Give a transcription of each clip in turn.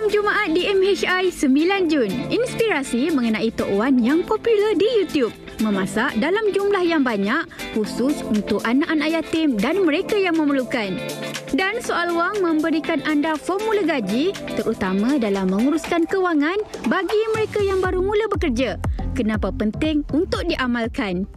Malam Jumaat di MHI 9 Jun. Inspirasi mengenai Tok Wan yang popular di YouTube. Memasak dalam jumlah yang banyak khusus untuk anak-anak yatim dan mereka yang memerlukan. Dan soal wang memberikan anda formula gaji terutama dalam menguruskan kewangan bagi mereka yang baru mula bekerja. Kenapa penting untuk diamalkan?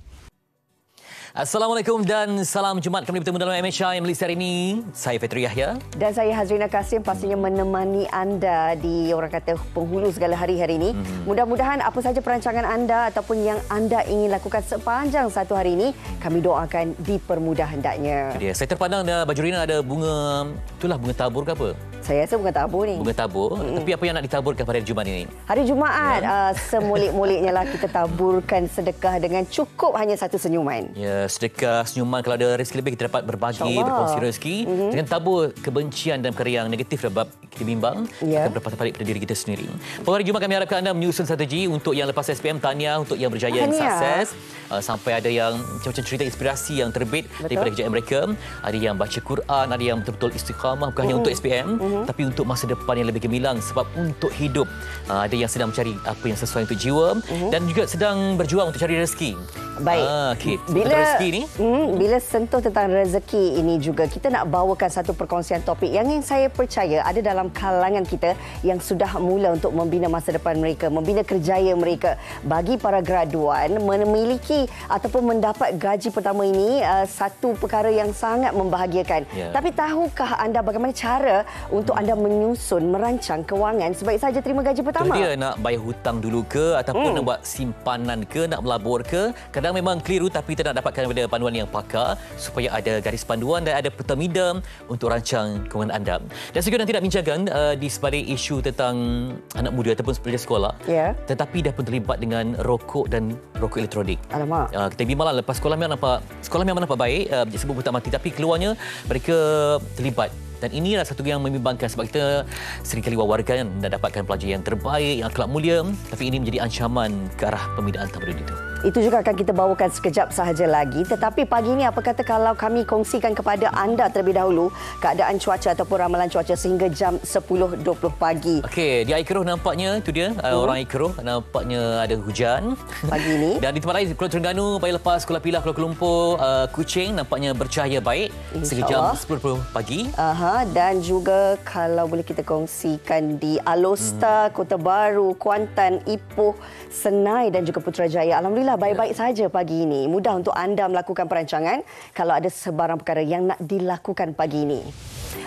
Assalamualaikum dan salam Jumaat. Kami bertemu dalam MHI Malaysia hari ini. Saya Fitri Yahya. Dan saya Hazrina Kasim, pastinya menemani anda di orang kata penghulu segala hari ini. Mudah-mudahan apa saja perancangan anda ataupun yang anda ingin lakukan sepanjang satu hari ini, kami doakan dipermudah hendaknya. Saya terpandang baju Rina ada bunga, itulah bunga tabur ke apa? Saya rasa bunga tabur ni. Bunga tabur. Tapi apa yang nak ditaburkan pada hari Jumaat ini? Hari Jumaat, semulik-muliknya lah kita taburkan sedekah dengan cukup hanya satu senyuman. Ya, sedekah, senyuman. Kalau ada rezeki lebih, kita dapat berbagi, berkongsi rezeki. Dengan tabur kebencian dan perkara yang negatif dapat kita bimbang, akan berpatah balik pada diri kita sendiri. Pada hari Jumaat kami harapkan anda menyusun strategi untuk yang lepas SPM, tahniah untuk yang berjaya, yang sukses. Sampai ada yang macam-macam cerita inspirasi yang terbit daripada kejayaan mereka. Ada yang baca Quran, ada yang betul-betul istiqamah, bukan hanya untuk SPM, tapi untuk masa depan yang lebih gemilang. Sebab untuk hidup, ada yang sedang mencari apa yang sesuai untuk jiwa dan juga sedang berjuang untuk cari rezeki. Baik. Bila rezeki ni, bila sentuh tentang rezeki ini juga, kita nak bawakan satu perkongsian topik yang saya percaya ada dalam kalangan kita yang sudah mula untuk membina masa depan mereka, membina kerjaya mereka. Bagi para graduan, memiliki ataupun mendapat gaji pertama ini satu perkara yang sangat membahagiakan. Tapi tahukah anda bagaimana cara untuk anda menyusun, merancang kewangan sebaik saja terima gaji pertama? Dia nak bayar hutang dulu ke, ataupun nak buat simpanan ke, nak melabur ke. Kadang memang keliru, tapi kita nak dapatkan daripada panduan yang pakar supaya ada garis panduan dan ada petamida untuk rancang kewangan anda. Dan juga nanti nak bincangkan di sebalik isu tentang anak muda ataupun pelajar sekolah, tetapi dah pun terlibat dengan rokok dan rokok elektronik. Alamak. Kita bimbang lepas sekolah memang nampak baik, sebut tak mati, tapi keluarnya mereka terlibat. Dan ini adalah satu yang membimbangkan sebab kita seringkali wawarkan dan dapatkan pelajar yang terbaik, yang akhlak mulia, tapi ini menjadi ancaman ke arah pembinaan tamadun itu. Itu juga akan kita bawakan sekejap sahaja lagi. Tetapi pagi ini apa kata kalau kami kongsikan kepada anda terlebih dahulu keadaan cuaca ataupun ramalan cuaca sehingga jam 10.20 pagi. Okey, di Air Keroh nampaknya, itu dia, orang Air Keroh nampaknya ada hujan pagi ini. Dan di tempat lain, Pulau Terengganu, pagi lepas, Kuala Pilah, Kuala Lumpur, Kuching nampaknya bercahaya baik sehingga jam 10.20 pagi. Dan juga kalau boleh kita kongsikan di Alostar, Kota Baru, Kuantan, Ipoh, Senai dan juga Putrajaya. Alhamdulillah baik-baik saja pagi ini. Mudah untuk anda melakukan perancangan kalau ada sebarang perkara yang nak dilakukan pagi ini.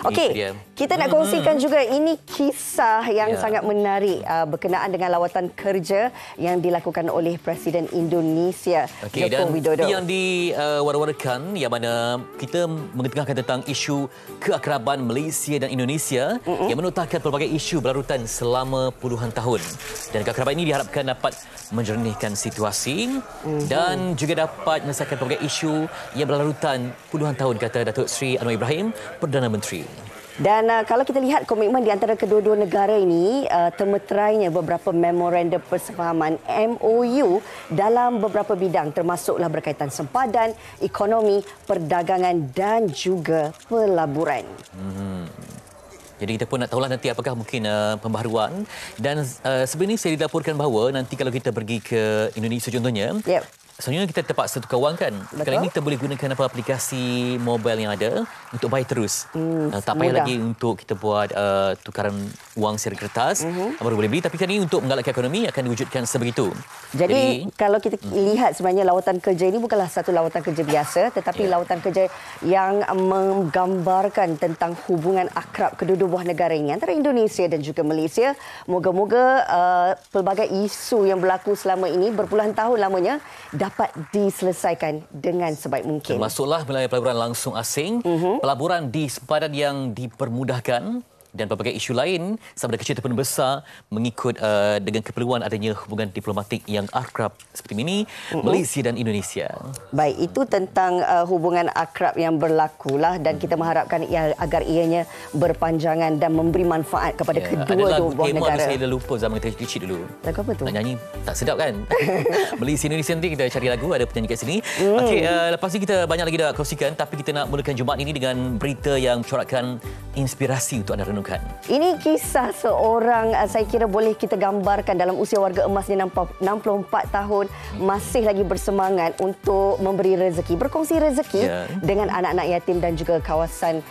Okey, kita nak kongsikan juga ini kisah yang sangat menarik berkenaan dengan lawatan kerja yang dilakukan oleh Presiden Indonesia, Joko Widodo. Yang diwar-warkan yang mana kita mengetengahkan tentang isu keakraban Malaysia dan Indonesia yang menotahkan pelbagai isu berlarutan selama puluhan tahun. Dan keakraban ini diharapkan dapat menjernihkan situasi dan juga dapat menyelesaikan pelbagai isu yang berlarutan puluhan tahun, kata Datuk Seri Anwar Ibrahim, Perdana Menteri. Dan kalau kita lihat komitmen di antara kedua-dua negara ini, termeterainya beberapa memorandum persefahaman MOU dalam beberapa bidang termasuklah berkaitan sempadan, ekonomi, perdagangan dan juga pelaburan. Jadi kita pun nak tahulah nanti apakah mungkin pembaharuan. Dan sebenarnya saya dilaporkan bahawa nanti kalau kita pergi ke Indonesia contohnya, sebenarnya kita terpaksa tukar wang kan. Sekarang ini kita boleh gunakan aplikasi mobile yang ada untuk bayar terus. Tak payah lagi untuk kita buat tukaran wang secara kertas. Baru boleh beli. Tapi kan ini untuk menggalakkan ekonomi akan diwujudkan sebegitu. Jadi kalau kita lihat sebenarnya lawatan kerja ini bukanlah satu lawatan kerja biasa, tetapi lawatan kerja yang menggambarkan tentang hubungan akrab kedua-dua buah negara ini antara Indonesia dan juga Malaysia. Moga-moga pelbagai isu yang berlaku selama ini berpuluhan tahun lamanya dapat diselesaikan dengan sebaik mungkin. Termasuklah melalui pelaburan langsung asing, pelaburan di sempadan yang dipermudahkan dan pelbagai isu lain sama ada kecil ataupun besar mengikut dengan keperluan adanya hubungan diplomatik yang akrab seperti ini Malaysia dan Indonesia. Baik, itu tentang hubungan akrab yang berlakulah dan kita mengharapkan agar ianya berpanjangan dan memberi manfaat kepada kedua-dua buah negara. Saya dah lupa zaman kita kecil dulu. Lagu apa tu? Nak nyanyi tak sedap kan? Malaysia Indonesia nanti kita cari lagu, ada penyanyi kat sini. Okey, lepas ni kita banyak lagi dah kongsikan, tapi kita nak mulakan Jumaat ini dengan berita yang mencorakkan inspirasi untuk anda renungkan. memerlukan. Ini kisah seorang, saya kira boleh kita gambarkan dalam usia warga emasnya 64 tahun, masih lagi bersemangat untuk memberi rezeki, berkongsi rezeki dengan anak-anak yatim dan juga kawasan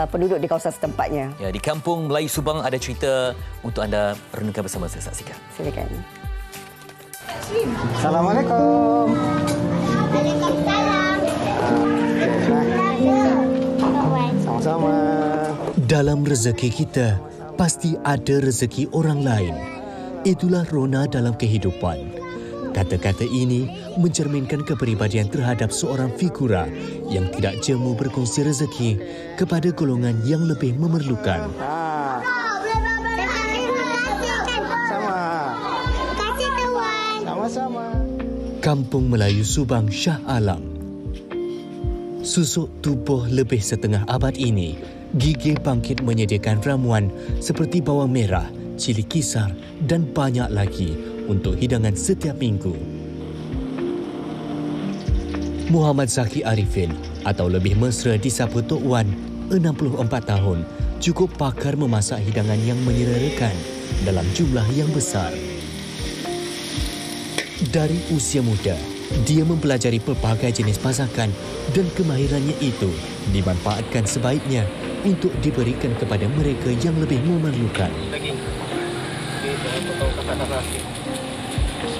penduduk di kawasan setempatnya. Ya, di Kampung Melayu Subang ada cerita untuk anda renungkan bersama saya. Saksikan. Silakan. Assalamualaikum. Waalaikumsalam. Sama-sama. Dalam rezeki kita, pasti ada rezeki orang lain. Itulah rona dalam kehidupan. Kata-kata ini mencerminkan kepribadian terhadap seorang figura yang tidak jemu berkongsi rezeki kepada golongan yang lebih memerlukan. Sama. Kasih tuan. Sama-sama. Kampung Melayu Subang Shah Alam. Susuk tubuh lebih setengah abad ini, Gigih bangkit menyediakan ramuan seperti bawang merah, cili kisar dan banyak lagi untuk hidangan setiap minggu. Muhammad Zaki Arifin atau lebih mesra disapa Tok Wan, 64 tahun, cukup pakar memasak hidangan yang menyelerakan dalam jumlah yang besar. Dari usia muda, dia mempelajari pelbagai jenis masakan dan kemahirannya itu dimanfaatkan sebaiknya untuk diberikan kepada mereka yang lebih memerlukan.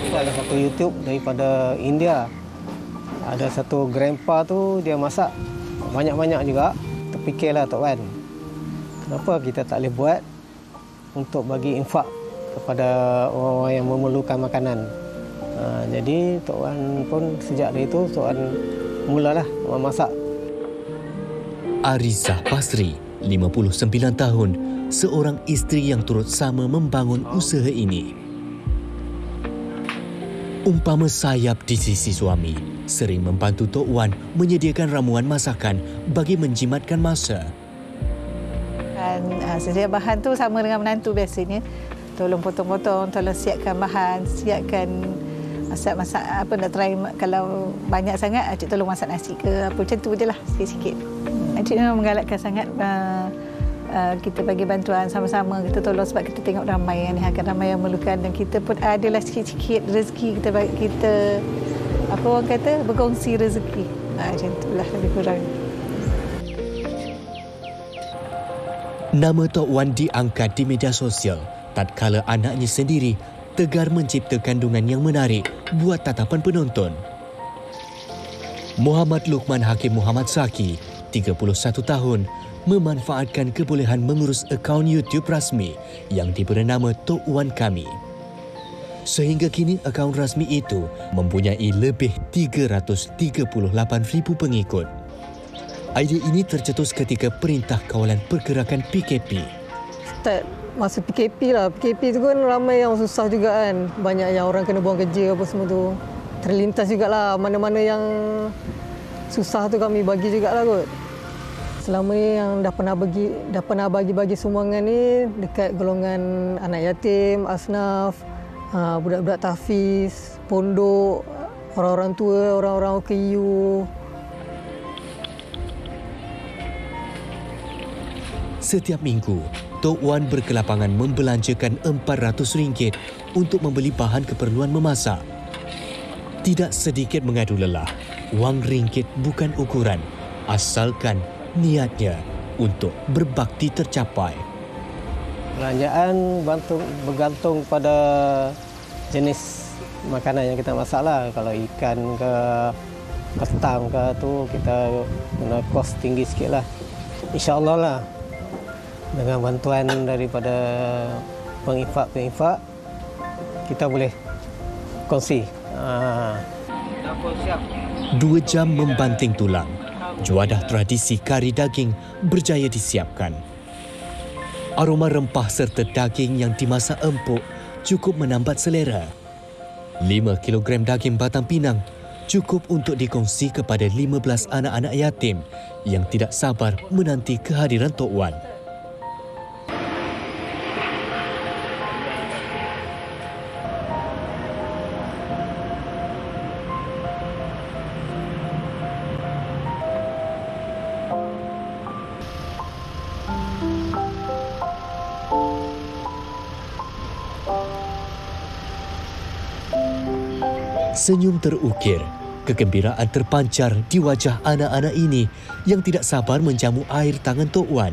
Ada satu YouTube daripada India. Ada satu grandpa tu dia masak banyak-banyak juga. Terfikirlah Tok Wan, kenapa kita tak boleh buat untuk bagi infak kepada orang-orang yang memerlukan makanan. Jadi Tok Wan pun sejak dari itu Tok Wan mulalah memasak. Arizah Pasri, 59 tahun, seorang isteri yang turut sama membangun usaha ini. Umpama sayap di sisi suami, sering membantu Tok Wan menyediakan ramuan masakan bagi menjimatkan masa. Sedia bahan tu sama dengan menantu biasanya. Tolong potong-potong, tolong siapkan bahan, siapkan masak apa nak try kalau banyak sangat Acik tolong masak nasi ke apa macam tu je lah sikit-sikit. Acik memang menggalakkan sangat kita bagi bantuan sama-sama, kita tolong sebab kita tengok ramai yang ramai yang memerlukan dan kita pun adalah sikit-sikit rezeki kita apa orang kata berkongsi rezeki. Macam itulah lebih kurang. Nama Tok Wan diangkat di media sosial tatkala anaknya sendiri tegar mencipta kandungan yang menarik buat tatapan penonton. Muhammad Luqman Hakim Muhammad Zaki, 31 tahun, memanfaatkan kebolehan mengurus akaun YouTube rasmi yang diberi nama Tok Wan Kami. Sehingga kini akaun rasmi itu mempunyai lebih 338,000 pengikut. Idea ini tercetus ketika Perintah Kawalan Pergerakan PKP. Start masa PKP lah. PKP tu kan ramai yang susah juga kan. Banyak yang orang kena buang kerja apa semua tu. Terlintas jugalah mana-mana yang susah tu kami bagi jugalah kot. Selama ni yang dah pernah bagi sumbangan ni dekat golongan anak yatim, asnaf, budak-budak tahfiz, pondok, orang-orang tua, orang-orang OKU. Setiap minggu, Tok Wan berkelapangan membelanjakan RM400 untuk membeli bahan keperluan memasak. Tidak sedikit mengadu lelah, wang ringgit bukan ukuran, asalkan niatnya untuk berbakti tercapai. Belanjaan bergantung pada jenis makanan yang kita masak lah. Kalau ikan ke ketam ke tu kita kena kos tinggi sikit lah. InsyaAllah lah. Dengan bantuan daripada pengifak kita boleh kongsi. 2 jam membanting tulang, juadah tradisi kari daging berjaya disiapkan. Aroma rempah serta daging yang dimasak empuk cukup menambat selera. 5 kilogram daging batang pinang cukup untuk dikongsi kepada 15 anak-anak yatim yang tidak sabar menanti kehadiran Tok Wan. Senyum terukir, kegembiraan terpancar di wajah anak-anak ini yang tidak sabar menjamu air tangan Tok Wan.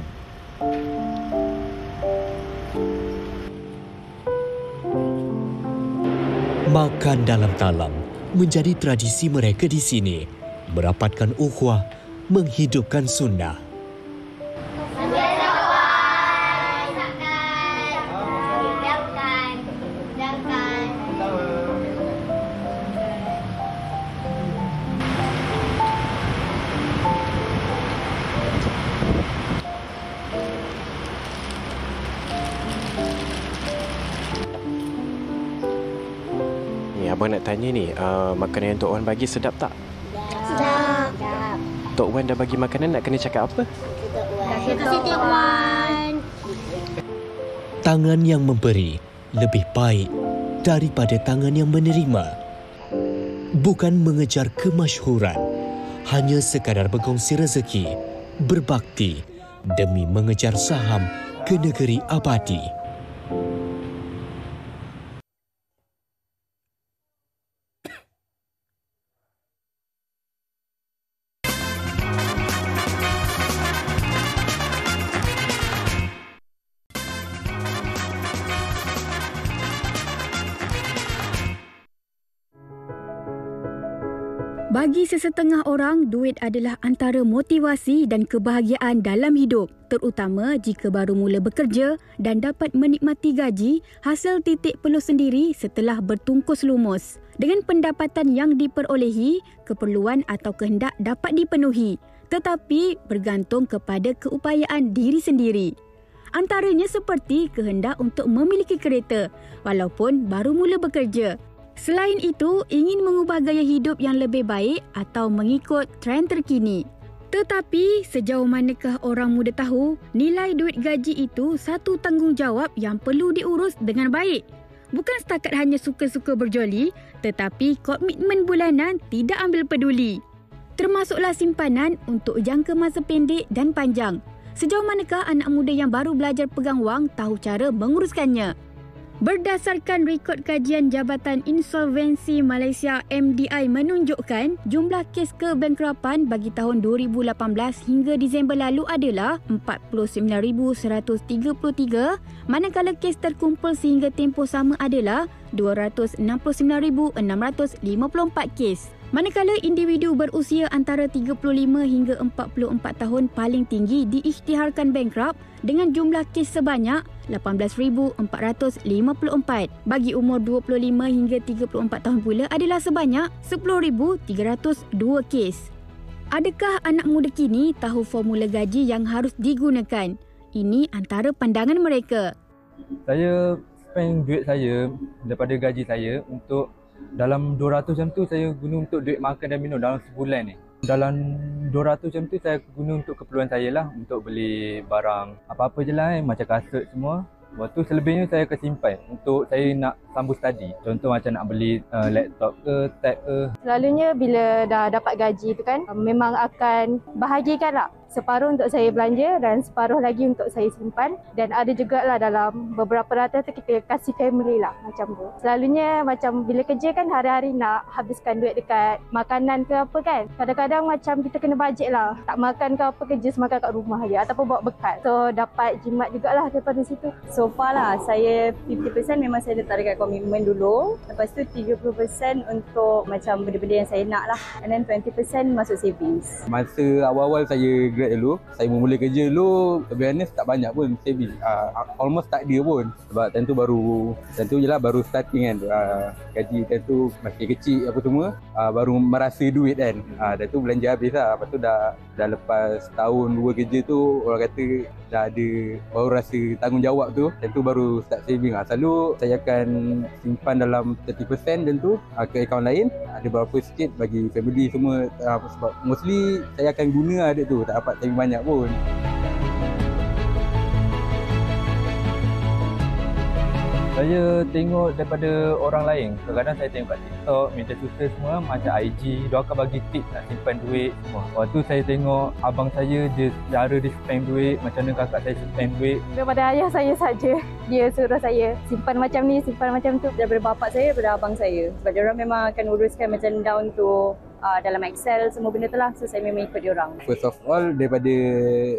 Makan dalam talam menjadi tradisi mereka di sini, merapatkan ukhuwah, menghidupkan sunnah. Abang nak tanya ni, makanan yang Tok Wan bagi sedap tak? Sedap. Tok Wan dah bagi makanan, nak kena cakap apa? Terima kasih Tok Wan. Tangan yang memberi lebih baik daripada tangan yang menerima. Bukan mengejar kemasyhuran, hanya sekadar berkongsi rezeki, berbakti demi mengejar saham ke negeri abadi. Bagi sesetengah orang, duit adalah antara motivasi dan kebahagiaan dalam hidup, terutama jika baru mula bekerja dan dapat menikmati gaji hasil titik peluh sendiri setelah bertungkus lumus. Dengan pendapatan yang diperolehi, keperluan atau kehendak dapat dipenuhi, tetapi bergantung kepada keupayaan diri sendiri. Antaranya seperti kehendak untuk memiliki kereta walaupun baru mula bekerja. Selain itu, ingin mengubah gaya hidup yang lebih baik atau mengikut trend terkini. Tetapi, sejauh manakah orang muda tahu, nilai duit gaji itu satu tanggungjawab yang perlu diurus dengan baik. Bukan setakat hanya suka-suka berjoli, tetapi komitmen bulanan tidak ambil peduli. Termasuklah simpanan untuk jangka masa pendek dan panjang. Sejauh manakah anak muda yang baru belajar pegang wang tahu cara menguruskannya? Berdasarkan rekod kajian Jabatan Insolvensi Malaysia MDI menunjukkan jumlah kes kebangkrapan bagi tahun 2018 hingga Disember lalu adalah 49,133, manakala kes terkumpul sehingga tempoh sama adalah 269,654 kes. Manakala individu berusia antara 35 hingga 44 tahun paling tinggi diisytiharkan bankrupt dengan jumlah kes sebanyak 18,454. Bagi umur 25 hingga 34 tahun pula adalah sebanyak 10,302 kes. Adakah anak muda kini tahu formula gaji yang harus digunakan? Ini antara pandangan mereka. Saya spend duit saya daripada gaji saya untuk dalam 200 jam tu saya guna untuk duit makan dan minum dalam sebulan ni. Dalam 200 jam tu saya guna untuk keperluan saya lah, untuk beli barang apa-apa je lah macam kasut semua. Lepas tu selebihnya saya akan simpan untuk saya nak sambung study. Contoh macam nak beli laptop ke, tab ke. Selalunya bila dah dapat gaji tu kan, memang akan bahagikan lah. Separuh untuk saya belanja dan separuh lagi untuk saya simpan. Dan ada jugalah dalam beberapa rata tu kita kasih family lah macam tu. Selalunya macam bila kerja kan hari-hari nak habiskan duit dekat makanan ke apa kan. Kadang-kadang macam kita kena bajet lah. Tak makan ke apa, kerja semakan kat rumah je ataupun bawa bekal. So dapat jimat jugalah daripada situ. So far lah, saya 50% memang saya letak dekat komitmen dulu. Lepas tu 30% untuk macam benda-benda yang saya nak lah. And then 20% masuk savings. Masa awal-awal saya dulu, saya memulai kerja dulu, to be honest tak banyak pun saving, almost tak ada pun, sebab time tu je lah baru starting kan, gaji time tu masih kecil apa semua, baru merasa duit kan, dah tu belanja habis lah. Lepas tu dah lepas tahun 2 kerja tu, orang kata dah ada, baru rasa tanggungjawab tu, time tu baru start saving. Selalu saya akan simpan dalam 30% dan tu ke akaun lain, ada berapa sikit bagi family semua, sebab mostly saya akan guna ada tu, tak dapat saving banyak pun. Saya tengok daripada orang lain. Kadang-kadang saya tengok kat TikTok, media sosial semua macam IG. Dia akan bagi tips nak simpan duit semua. Lepas tu saya tengok abang saya, cara dia spend duit, macam mana kakak saya spend duit. Daripada ayah saya saja, dia suruh saya simpan macam ni, simpan macam tu. Daripada bapak saya, daripada abang saya. Sebab dia orang memang akan uruskan macam down to dalam Excel, semua benda tu lah. So, saya memang ikut dia orang. First of all, daripada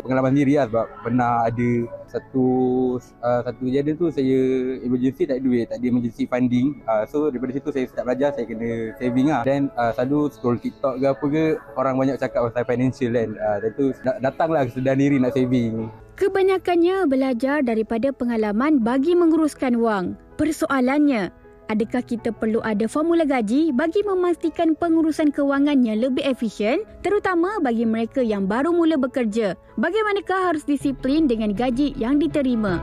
pengalaman diri lah, sebab pernah ada satu kejadian tu saya emergency tak ada duit, tak ada emergency funding. So daripada situ saya start belajar, saya kena saving lah. Dan selalu scroll TikTok ke apa ke, orang banyak cakap pasal financial kan. Dan tu datanglah kesedaran diri nak saving. Kebanyakannya belajar daripada pengalaman bagi menguruskan wang. Persoalannya, adakah kita perlu ada formula gaji bagi memastikan pengurusan kewangannya lebih efisien, terutama bagi mereka yang baru mula bekerja? Bagaimanakah harus disiplin dengan gaji yang diterima?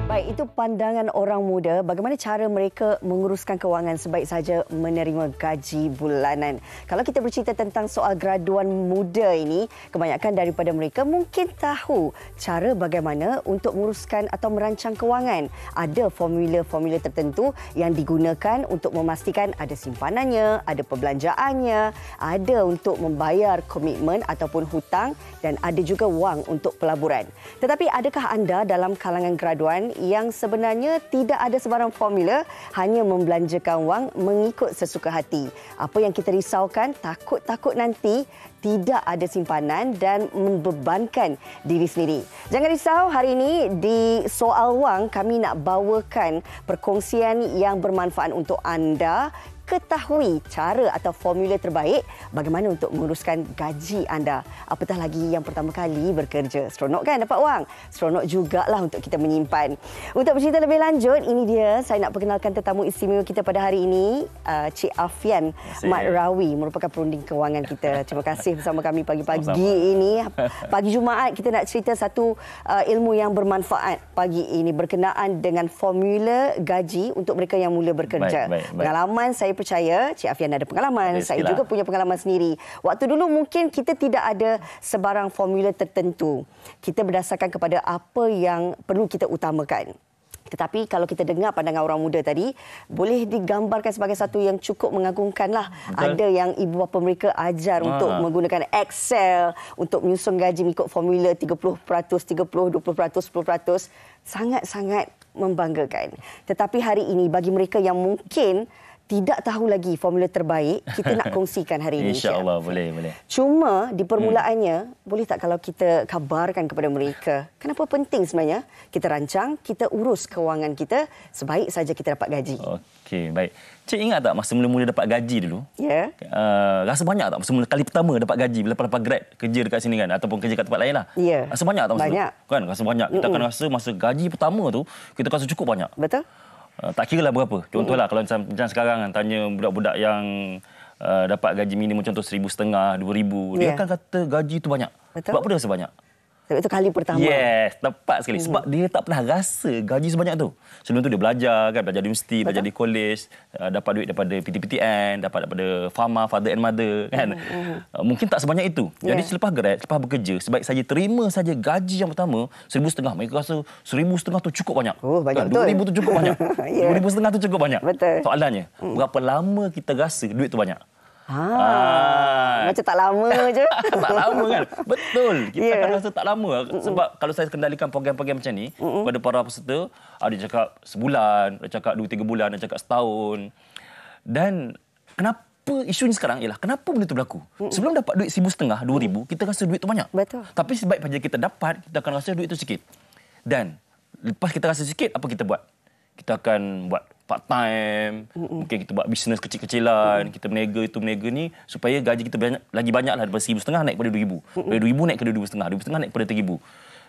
Baik, itu pandangan orang muda bagaimana cara mereka menguruskan kewangan sebaik saja menerima gaji bulanan. Kalau kita bercerita tentang soal graduan muda ini, kebanyakan daripada mereka mungkin tahu cara bagaimana untuk menguruskan atau merancang kewangan. Ada formula-formula tertentu yang digunakan untuk memastikan ada simpanannya, ada perbelanjaannya, ada untuk membayar komitmen ataupun hutang dan ada juga wang untuk pelaburan. Tetapi adakah anda dalam kalangan graduan yang sebenarnya tidak ada sebarang formula, hanya membelanjakan wang mengikut sesuka hati? Apa yang kita risaukan, takut nanti tidak ada simpanan dan membebankan diri sendiri. Jangan risau, hari ini di Soal Wang kami nak bawakan perkongsian yang bermanfaat untuk anda. Ketahui cara atau formula terbaik bagaimana untuk menguruskan gaji anda. Apatah lagi yang pertama kali bekerja. Seronok kan dapat wang? Seronok jugalah untuk kita menyimpan. Untuk bercerita lebih lanjut, ini dia saya nak perkenalkan tetamu istimewa kita pada hari ini, Cik Afian Mat Rawi, merupakan perunding kewangan kita. Terima kasih bersama kami pagi-pagi ini. Pagi Jumaat kita nak cerita satu ilmu yang bermanfaat pagi ini berkenaan dengan formula gaji untuk mereka yang mula bekerja. Baik. Pengalaman saya percaya Cik Afian ada pengalaman. Saya juga punya pengalaman sendiri. Waktu dulu mungkin kita tidak ada sebarang formula tertentu. Kita berdasarkan kepada apa yang perlu kita utamakan. Tetapi kalau kita dengar pandangan orang muda tadi, boleh digambarkan sebagai satu yang cukup mengagumkanlah. Ada yang ibu bapa mereka ajar untuk menggunakan Excel untuk menyusun gaji mengikut formula 30%, 30%, 20%, 10%. Sangat-sangat membanggakan. Tetapi hari ini bagi mereka yang mungkin tidak tahu lagi formula terbaik, kita nak kongsikan hari ini. InsyaAllah, boleh. Cuma di permulaannya, boleh tak kalau kita kabarkan kepada mereka kenapa penting sebenarnya kita rancang, kita urus kewangan kita sebaik saja kita dapat gaji. Okey, baik. Cik ingat tak masa mula-mula dapat gaji dulu? Ya. Rasa banyak tak masa mula kali pertama dapat gaji bila dapat grad kerja dekat sini kan ataupun kerja kat tempat lain lah? Ya. Rasa banyak tak masa banyak. tu? Kan, rasa banyak. Kita akan rasa masa gaji pertama tu, kita rasa cukup banyak. Betul. Tak kira lah berapa. Contohlah kalau macam sekarang kan, tanya budak-budak yang dapat gaji minimum contoh 1,500, 2,000. Dia akan kata gaji tu banyak. Betul. Sebab apa dia rasa banyak? Sebab itu kali pertama. Yes, tepat sekali. Sebab dia tak pernah rasa gaji sebanyak tu. Sebelum tu dia belajar kan, belajar di universiti, belajar di kolej, dapat duit daripada PTPTN, dapat daripada Fama, Father and Mother kan. Mungkin tak sebanyak itu. Jadi selepas grad, selepas bekerja, sebaik saja terima saja gaji yang pertama 1,500. Mereka rasa 1,500 tu cukup banyak. Oh, banyak kan? betul. 2,000 tu cukup banyak. 2,500 tu cukup banyak. Betul. Soalannya, berapa lama kita rasa duit tu banyak? Macam tak lama je. Tak lama kan? Betul. Kita akan rasa tak lama. Sebab kalau saya kendalikan program-program macam ni, kepada para peserta, ada cakap sebulan, ada cakap 2-3 bulan, ada cakap setahun. Dan kenapa isunya sekarang ialah kenapa benda tu berlaku? Sebelum dapat duit 1,500, 2,000, kita rasa duit tu banyak. Betul. Tapi sebaik saja kita dapat, kita akan rasa duit tu sikit. Dan lepas kita rasa sikit, apa kita buat? Kita akan buat part time, mungkin kita buat bisnes kecil-kecilan, kita berniaga ni supaya gaji kita lagi banyaklah daripada 1,500 naik kepada 2,000. Dari 2,000 naik kepada 2,500, 2,500 naik kepada 3,000.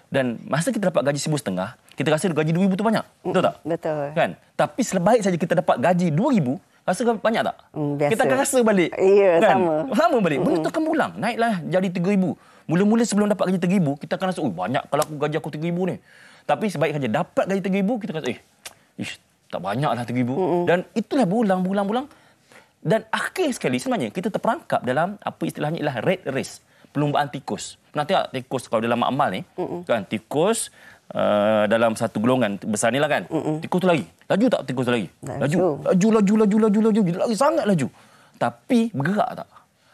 Dan masa kita dapat gaji 1,500, kita rasa gaji 2,000 tu banyak. Betul tak? Betul. Kan? Tapi sebaik saja kita dapat gaji 2,000, rasa banyak tak? Biasa. Kita akan rasa balik. Ya, kan? sama. Balik. Benda tu akan berulang. Naiklah jadi 3,000. Mula-mula sebelum dapat gaji 3,000, kita akan rasa, banyak kalau gaji aku 3,000 ni. Tapi sebaik saja dapat gaji 3,000, kita rasa, tak banyaklah 3,000. Dan itulah berulang. Dan akhir sekali sebenarnya kita terperangkap dalam apa istilahnya ialah rat race, perlombaan tikus. Pernah tengok tikus kalau dalam amal ni? Kan tikus dalam satu golongan besar ni lah kan. Tikus tu lari. Laju tak tikus tu lari? Laju. Lagi sangat laju. Tapi bergerak tak?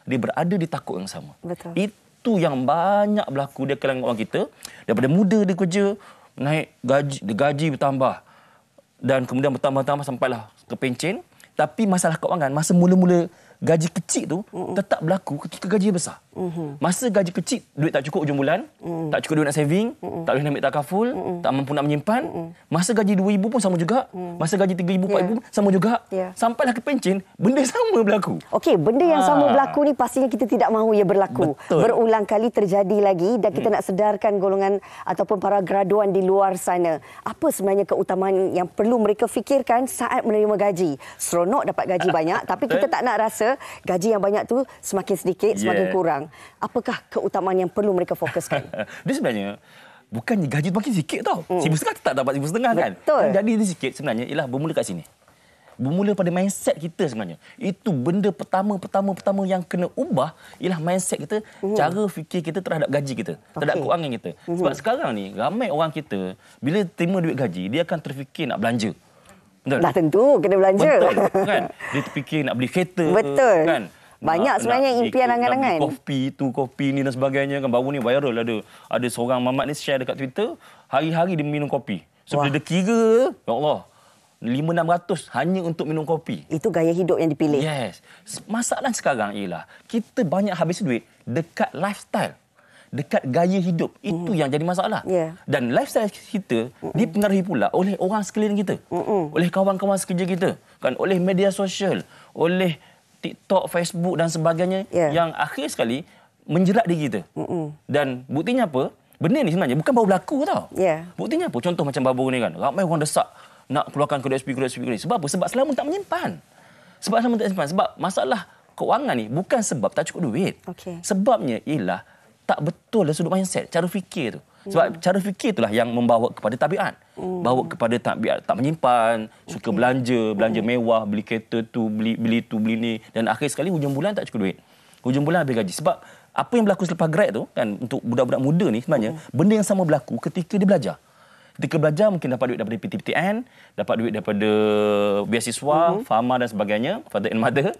Dia berada di takut yang sama. Betul. Itu yang banyak berlaku di kalangan orang kita. Daripada muda dia kerja, naik gaji bertambah. Dan kemudian bertambah-tambah sampailah ke pencen. Tapi masalah keuangan, masa mula-mula gaji kecil tu tetap berlaku ketika gaji besar. Masa gaji kecil, duit tak cukup hujung bulan, tak cukup duit nak saving, tak boleh nak ambil takaful, tak mampu nak menyimpan. Masa gaji RM2,000 pun sama juga. Masa gaji RM3,000, RM4,000 pun sama juga. Sampailah ke pencen, benda sama berlaku. Okey, benda yang sama berlaku ni pastinya kita tidak mahu ia berlaku. Betul. Berulang kali terjadi lagi dan kita nak sedarkan golongan ataupun para graduan di luar sana. Apa sebenarnya keutamaan yang perlu mereka fikirkan saat menerima gaji? Seronok dapat gaji banyak, tapi kita tak nak rasa gaji yang banyak tu semakin sedikit, semakin kurang. Apakah keutamaan yang perlu mereka fokuskan? Dia sebenarnya bukan gaji makin sikit tau. RM1,500 tak dapat RM1,500 kan? Betul. Jadi dia sikit sebenarnya ialah bermula kat sini. Bermula pada mindset kita sebenarnya. Itu benda pertama yang kena ubah ialah mindset kita, cara fikir kita terhadap gaji kita, terhadap kewangan kita. Sebab sekarang ni ramai orang kita bila terima duit gaji, dia akan terfikir nak belanja. Betul? Dah tentu kena belanja. Betul, kan? Dia terfikir nak beli kereta. Betul. Kan? Banyak sebenarnya impian angan-angan. Kopi ni dan sebagainya kan. Baru ni viral ada seorang mamat ni share dekat Twitter, hari-hari dia minum kopi. So bila dia kira, ya Allah, 500-600 hanya untuk minum kopi. Itu gaya hidup yang dipilih. Yes. Masalah sekarang ialah kita banyak habis duit dekat lifestyle, dekat gaya hidup. Itu yang jadi masalah. Dan lifestyle kita dipengaruhi pula oleh orang sekeliling kita, oleh kawan-kawan sekerja kita, kan, oleh media sosial, oleh TikTok, Facebook dan sebagainya, yang akhir sekali menjerat diri kita. Dan buktinya apa? Benda ni sebenarnya bukan baru berlaku tau. Buktinya apa? Contoh macam baru ni kan, ramai orang desak nak keluarkan kod SP. Sebab apa? Sebab selama tak menyimpan. Sebab masalah keuangan ni bukan sebab tak cukup duit. Sebabnya ialah tak betul dari sudut mindset, cara fikir tu. Sebab cara fikir itulah yang membawa kepada tabiat. Bawa kepada tabiat tak menyimpan, suka belanja mewah, beli kereta tu, beli tu, beli ni, dan akhir sekali hujung bulan tak cukup duit. Hujung bulan habis gaji. Sebab apa yang berlaku selepas grad tu kan, untuk budak-budak muda ni sebenarnya benda yang sama berlaku ketika dia belajar. Ketika belajar mungkin dapat duit daripada PTPTN, dapat duit daripada beasiswa, Fama dan sebagainya, father and mother.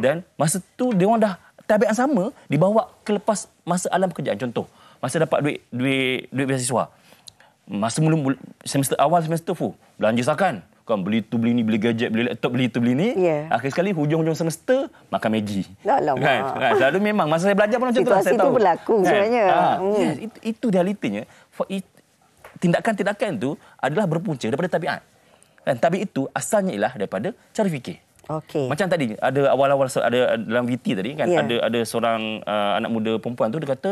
Dan masa tu dia orang dah tabiat yang sama dibawa ke lepas masa alam pekerjaan. Contoh, masa dapat duit beasiswa, masa semester awal semester belanja sakan, kan, beli tu beli ni, beli gadget, beli laptop, beli tu beli ni. Akhir sekali hujung-hujung semester makan Maggi. Kan? Selalu memang masa saya belajar pun macam tu lah, saya tahu. Situasi itu berlaku sebenarnya. Itu realitinya. Tindakan-tindakan tu adalah berpunca daripada tabiat. Dan tabiat itu asalnya ialah daripada cara fikir. Macam tadi ada awal-awal ada dalam VT tadi kan, ada seorang anak muda perempuan tu, dia kata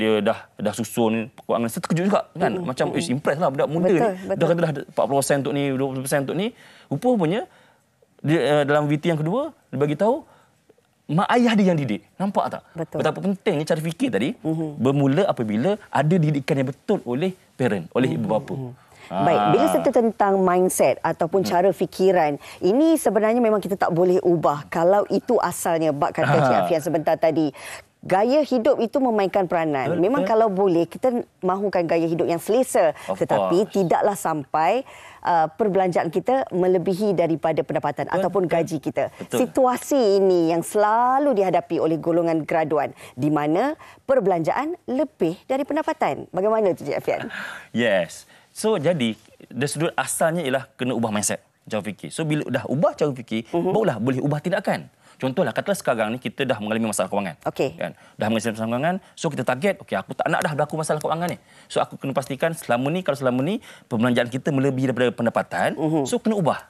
dia dah susun keuangan. Saya terkejut juga kan, macam impress lah budak muda ni. Dia kata dah 40% untuk ni, 20% untuk ni. Rupanya dia dalam VT yang kedua dia bagi tahu mak ayah dia yang didik. Nampak tak? Betapa pentingnya cara fikir tadi bermula apabila ada didikan yang betul oleh parent, oleh ibu bapa. Baik, bila serta tentang mindset ataupun cara fikiran, ini sebenarnya memang kita tak boleh ubah. Kalau itu asalnya, bak kata Cik Afian sebentar tadi, gaya hidup itu memainkan peranan. Memang kalau boleh, kita mahukan gaya hidup yang selesa. Tetapi tidaklah sampai perbelanjaan kita melebihi daripada pendapatan ataupun gaji kita. Situasi ini yang selalu dihadapi oleh golongan graduan, di mana perbelanjaan lebih dari pendapatan. Bagaimana tu Cik Afian? Yes. So, jadi, dari sudut asalnya ialah kena ubah mindset, cara fikir. So, bila dah ubah cara fikir, barulah boleh ubah tindakan. Contohlah, katalah sekarang ni kita dah mengalami masalah kewangan. Kan? Dah mengalami masalah kewangan, so kita target, aku tak nak dah berlaku masalah kewangan ni. So, aku kena pastikan kalau selama ni perbelanjaan kita melebihi daripada pendapatan, so kena ubah.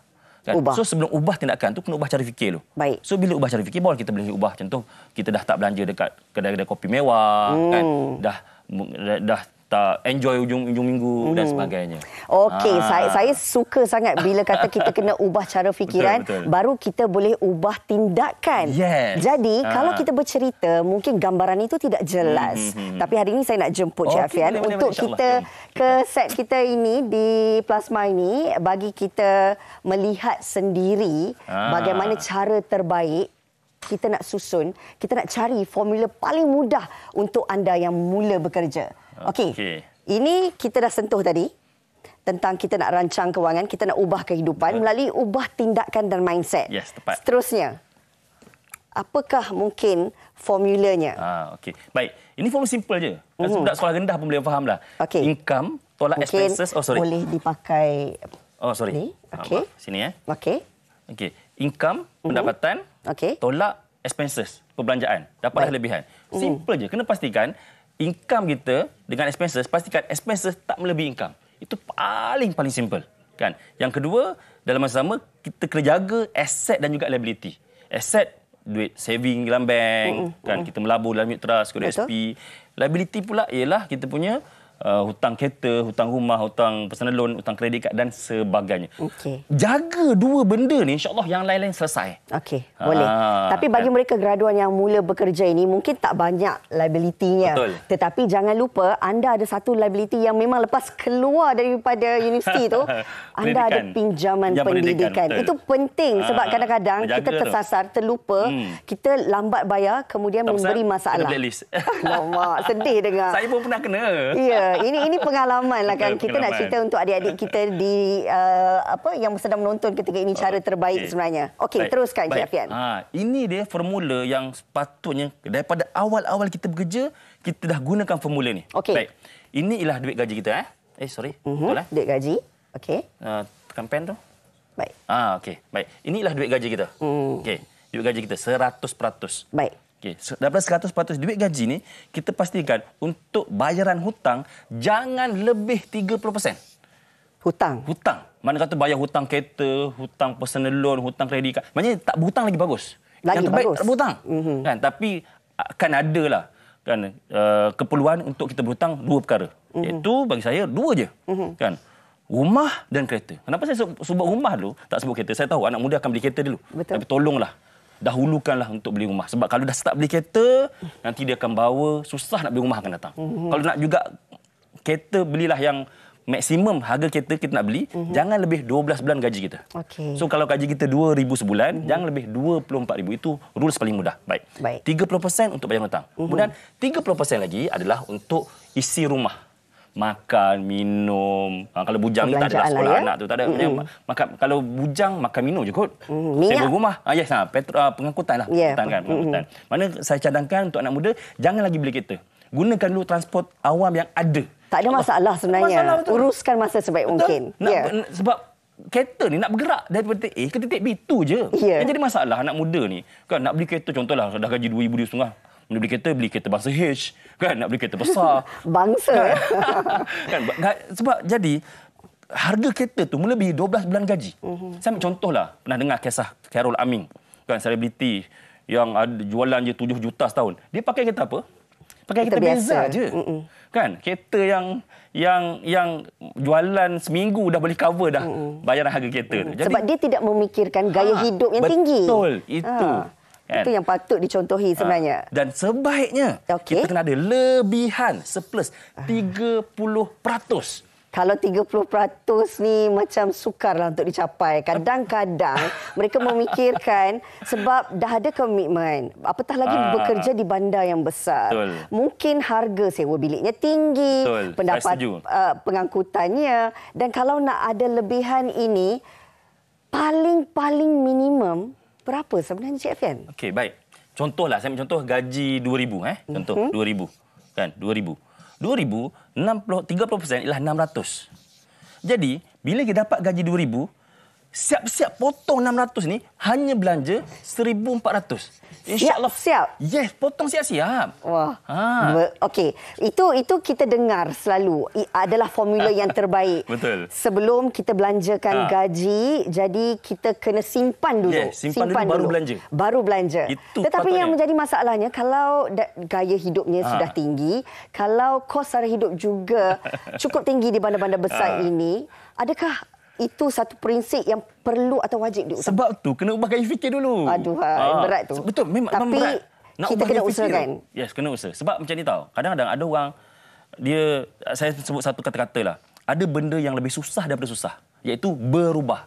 Kan? So, sebelum ubah tindakan tu, kena ubah cara fikir tu. So, bila ubah cara fikir, baru kita boleh ubah. Contoh, kita dah tak belanja dekat kedai-kedai kopi mewah, kan? Dah tak enjoy ujung minggu dan sebagainya. Okey, saya suka sangat bila kata kita kena ubah cara fikiran, baru kita boleh ubah tindakan. Jadi, kalau kita bercerita, mungkin gambaran itu tidak jelas. Tapi hari ini saya nak jemput Cik Afian untuk kita ke set kita ini di Plasma ini, bagi kita melihat sendiri bagaimana cara terbaik kita nak susun, kita nak cari formula paling mudah untuk anda yang mula bekerja. Okey. Ini kita dah sentuh tadi tentang kita nak rancang kewangan, kita nak ubah kehidupan melalui ubah tindakan dan mindset. Yes, tepat. Seterusnya, apakah mungkin formulanya? Okey. Baik. Ini formula simple je. Budak sekolah rendah pun boleh faham dah. Income tolak mungkin expenses. boleh dipakai. Sorry. Okey. Sini Okey. Okey. Income, pendapatan, tolak expenses, perbelanjaan. Dapatlah lebihan. Simple je. Kena pastikan income kita dengan expenses, pastikan expenses tak melebihi income. Itu paling simple, kan? Yang kedua, dalam masa sama kita kena jaga aset dan juga liability. Aset, duit saving dalam bank, kan? Kita melabur dalam unit trust, kod SP. Liability pula ialah kita punya hutang kereta, hutang rumah, hutang personal loan, hutang kredit kad dan sebagainya. Jaga dua benda ni, insya-Allah yang lain-lain selesai. Okey, boleh. Tapi bagi mereka graduan yang mula bekerja ini mungkin tak banyak liability-nya. Tetapi jangan lupa anda ada satu liability yang memang lepas keluar daripada universiti tu anda ada pinjaman pendidikan. Itu penting sebab kadang-kadang kita tersasar, terlupa, kita lambat bayar kemudian memberi masalah. Alamak, sedih dengar. Saya pun pernah kena. Ya, ini pengalaman lah kan. Kita nak cerita untuk adik-adik kita di yang sedang menonton ketika ini cara terbaik sebenarnya. Okey, teruskan Cik Afian. Ini dia formula yang sepatutnya daripada awal-awal kita bekerja kita dah gunakan formula ni. Baik. Ini ialah duit gaji kita sorry. Betul duit gaji. Okey. Tekan pen tu. Baik. Okey. Baik. Inilah duit gaji kita. Okey. Duit gaji kita 100%. Baik. Okay. Daripada 100% duit gaji ni, kita pastikan untuk bayaran hutang jangan lebih 30%. Hutang? Hutang. Mana kata bayar hutang kereta, hutang personal loan, hutang kredit kad. Maknanya tak berhutang lagi bagus. Yang terbaik tak berhutang. Kan? Tapi akan ada lah kan, keperluan untuk kita berhutang dua perkara. Iaitu bagi saya dua je. Kan? Rumah dan kereta. Kenapa saya sebut rumah dulu, tak sebut kereta? Saya tahu anak muda akan beli kereta dulu. Tapi tolonglah. Dahulukanlah untuk beli rumah. Sebab kalau dah start beli kereta, nanti dia akan bawa, susah nak beli rumah akan datang. Kalau nak juga kereta, belilah yang maksimum harga kereta kita nak beli, jangan lebih 12 bulan gaji kita. So kalau gaji kita 2,000 sebulan, jangan lebih 24,000. Itu rules paling mudah. Baik. 30% untuk bayar hutang. Kemudian 30% lagi adalah untuk isi rumah. Makan, minum. Kalau bujang ni tak ada sekolah anak tu. Tak ada. Makan, kalau bujang, makan minum je kot. Sewa rumah. Yes, pengangkutan lah. Pengangkutan. Mana saya cadangkan untuk anak muda, jangan lagi beli kereta. Gunakan dulu transport awam yang ada. Tak ada masalah sebenarnya. Uruskan masa sebaik mungkin. Sebab kereta ni nak bergerak daripada titik A ke titik B tu je. Yang jadi masalah anak muda ni. Kan nak beli kereta, contohlah dah gaji 2,000, 2,500. Nak beli kereta bangsa H, kan? Nak beli kereta besar. Bangsa. Kan? Sebab jadi, harga kereta tu melebihi 12 bulan gaji. Saya ambil contohlah, pernah dengar kisah Carol Aming. Kan, selebriti yang ada jualan je 7 juta setahun. Dia pakai kereta apa? Pakai kereta Beza je. Kan? Kereta yang jualan seminggu dah boleh cover dah bayaran harga kereta tu. Jadi, sebab dia tidak memikirkan gaya hidup yang tinggi. Betul, itu. Itu yang patut dicontohi sebenarnya. Dan sebaiknya kita kena ada lebihan surplus 30%. Kalau 30% ni macam sukarlah untuk dicapai. Kadang-kadang mereka memikirkan sebab dah ada komitmen. Apatah lagi bekerja di bandar yang besar. Mungkin harga sewa biliknya tinggi, pendapat pengangkutannya. Dan kalau nak ada lebihan ini, paling minimum berapa sebenarnya Cik Afian? Okey, baik. Contohlah, saya ambil contoh gaji 2,000. Contoh, 2,000. Kan, 2,000. 2,000, 30% ialah 600. Jadi, bila kita dapat gaji 2,000, siap-siap potong 600 ni, hanya belanja 1,400. InsyaAllah. Siap? Yes, potong siap-siap. Wah. Okey. Itu kita dengar selalu. Adalah formula yang terbaik. Betul. Sebelum kita belanjakan gaji, jadi kita kena simpan dulu. Yes, simpan dulu baru belanja. Baru belanja. Itu tetapi patutnya. yang menjadi masalahnya, kalau gaya hidupnya sudah tinggi, kalau kos sara hidup juga cukup tinggi di bandar-bandar besar ini, adakah itu satu prinsip yang perlu atau wajib diutamakan? Sebab tu kena ubah gaya fikir dulu. Berat tu. Betul, memang tapi berat. Nak kita kena usahakan. Yes, kena usaha. Sebab macam ni tahu. Kadang-kadang ada orang, saya sebut satu kata-kata lah. Ada benda yang lebih susah daripada susah. Iaitu berubah.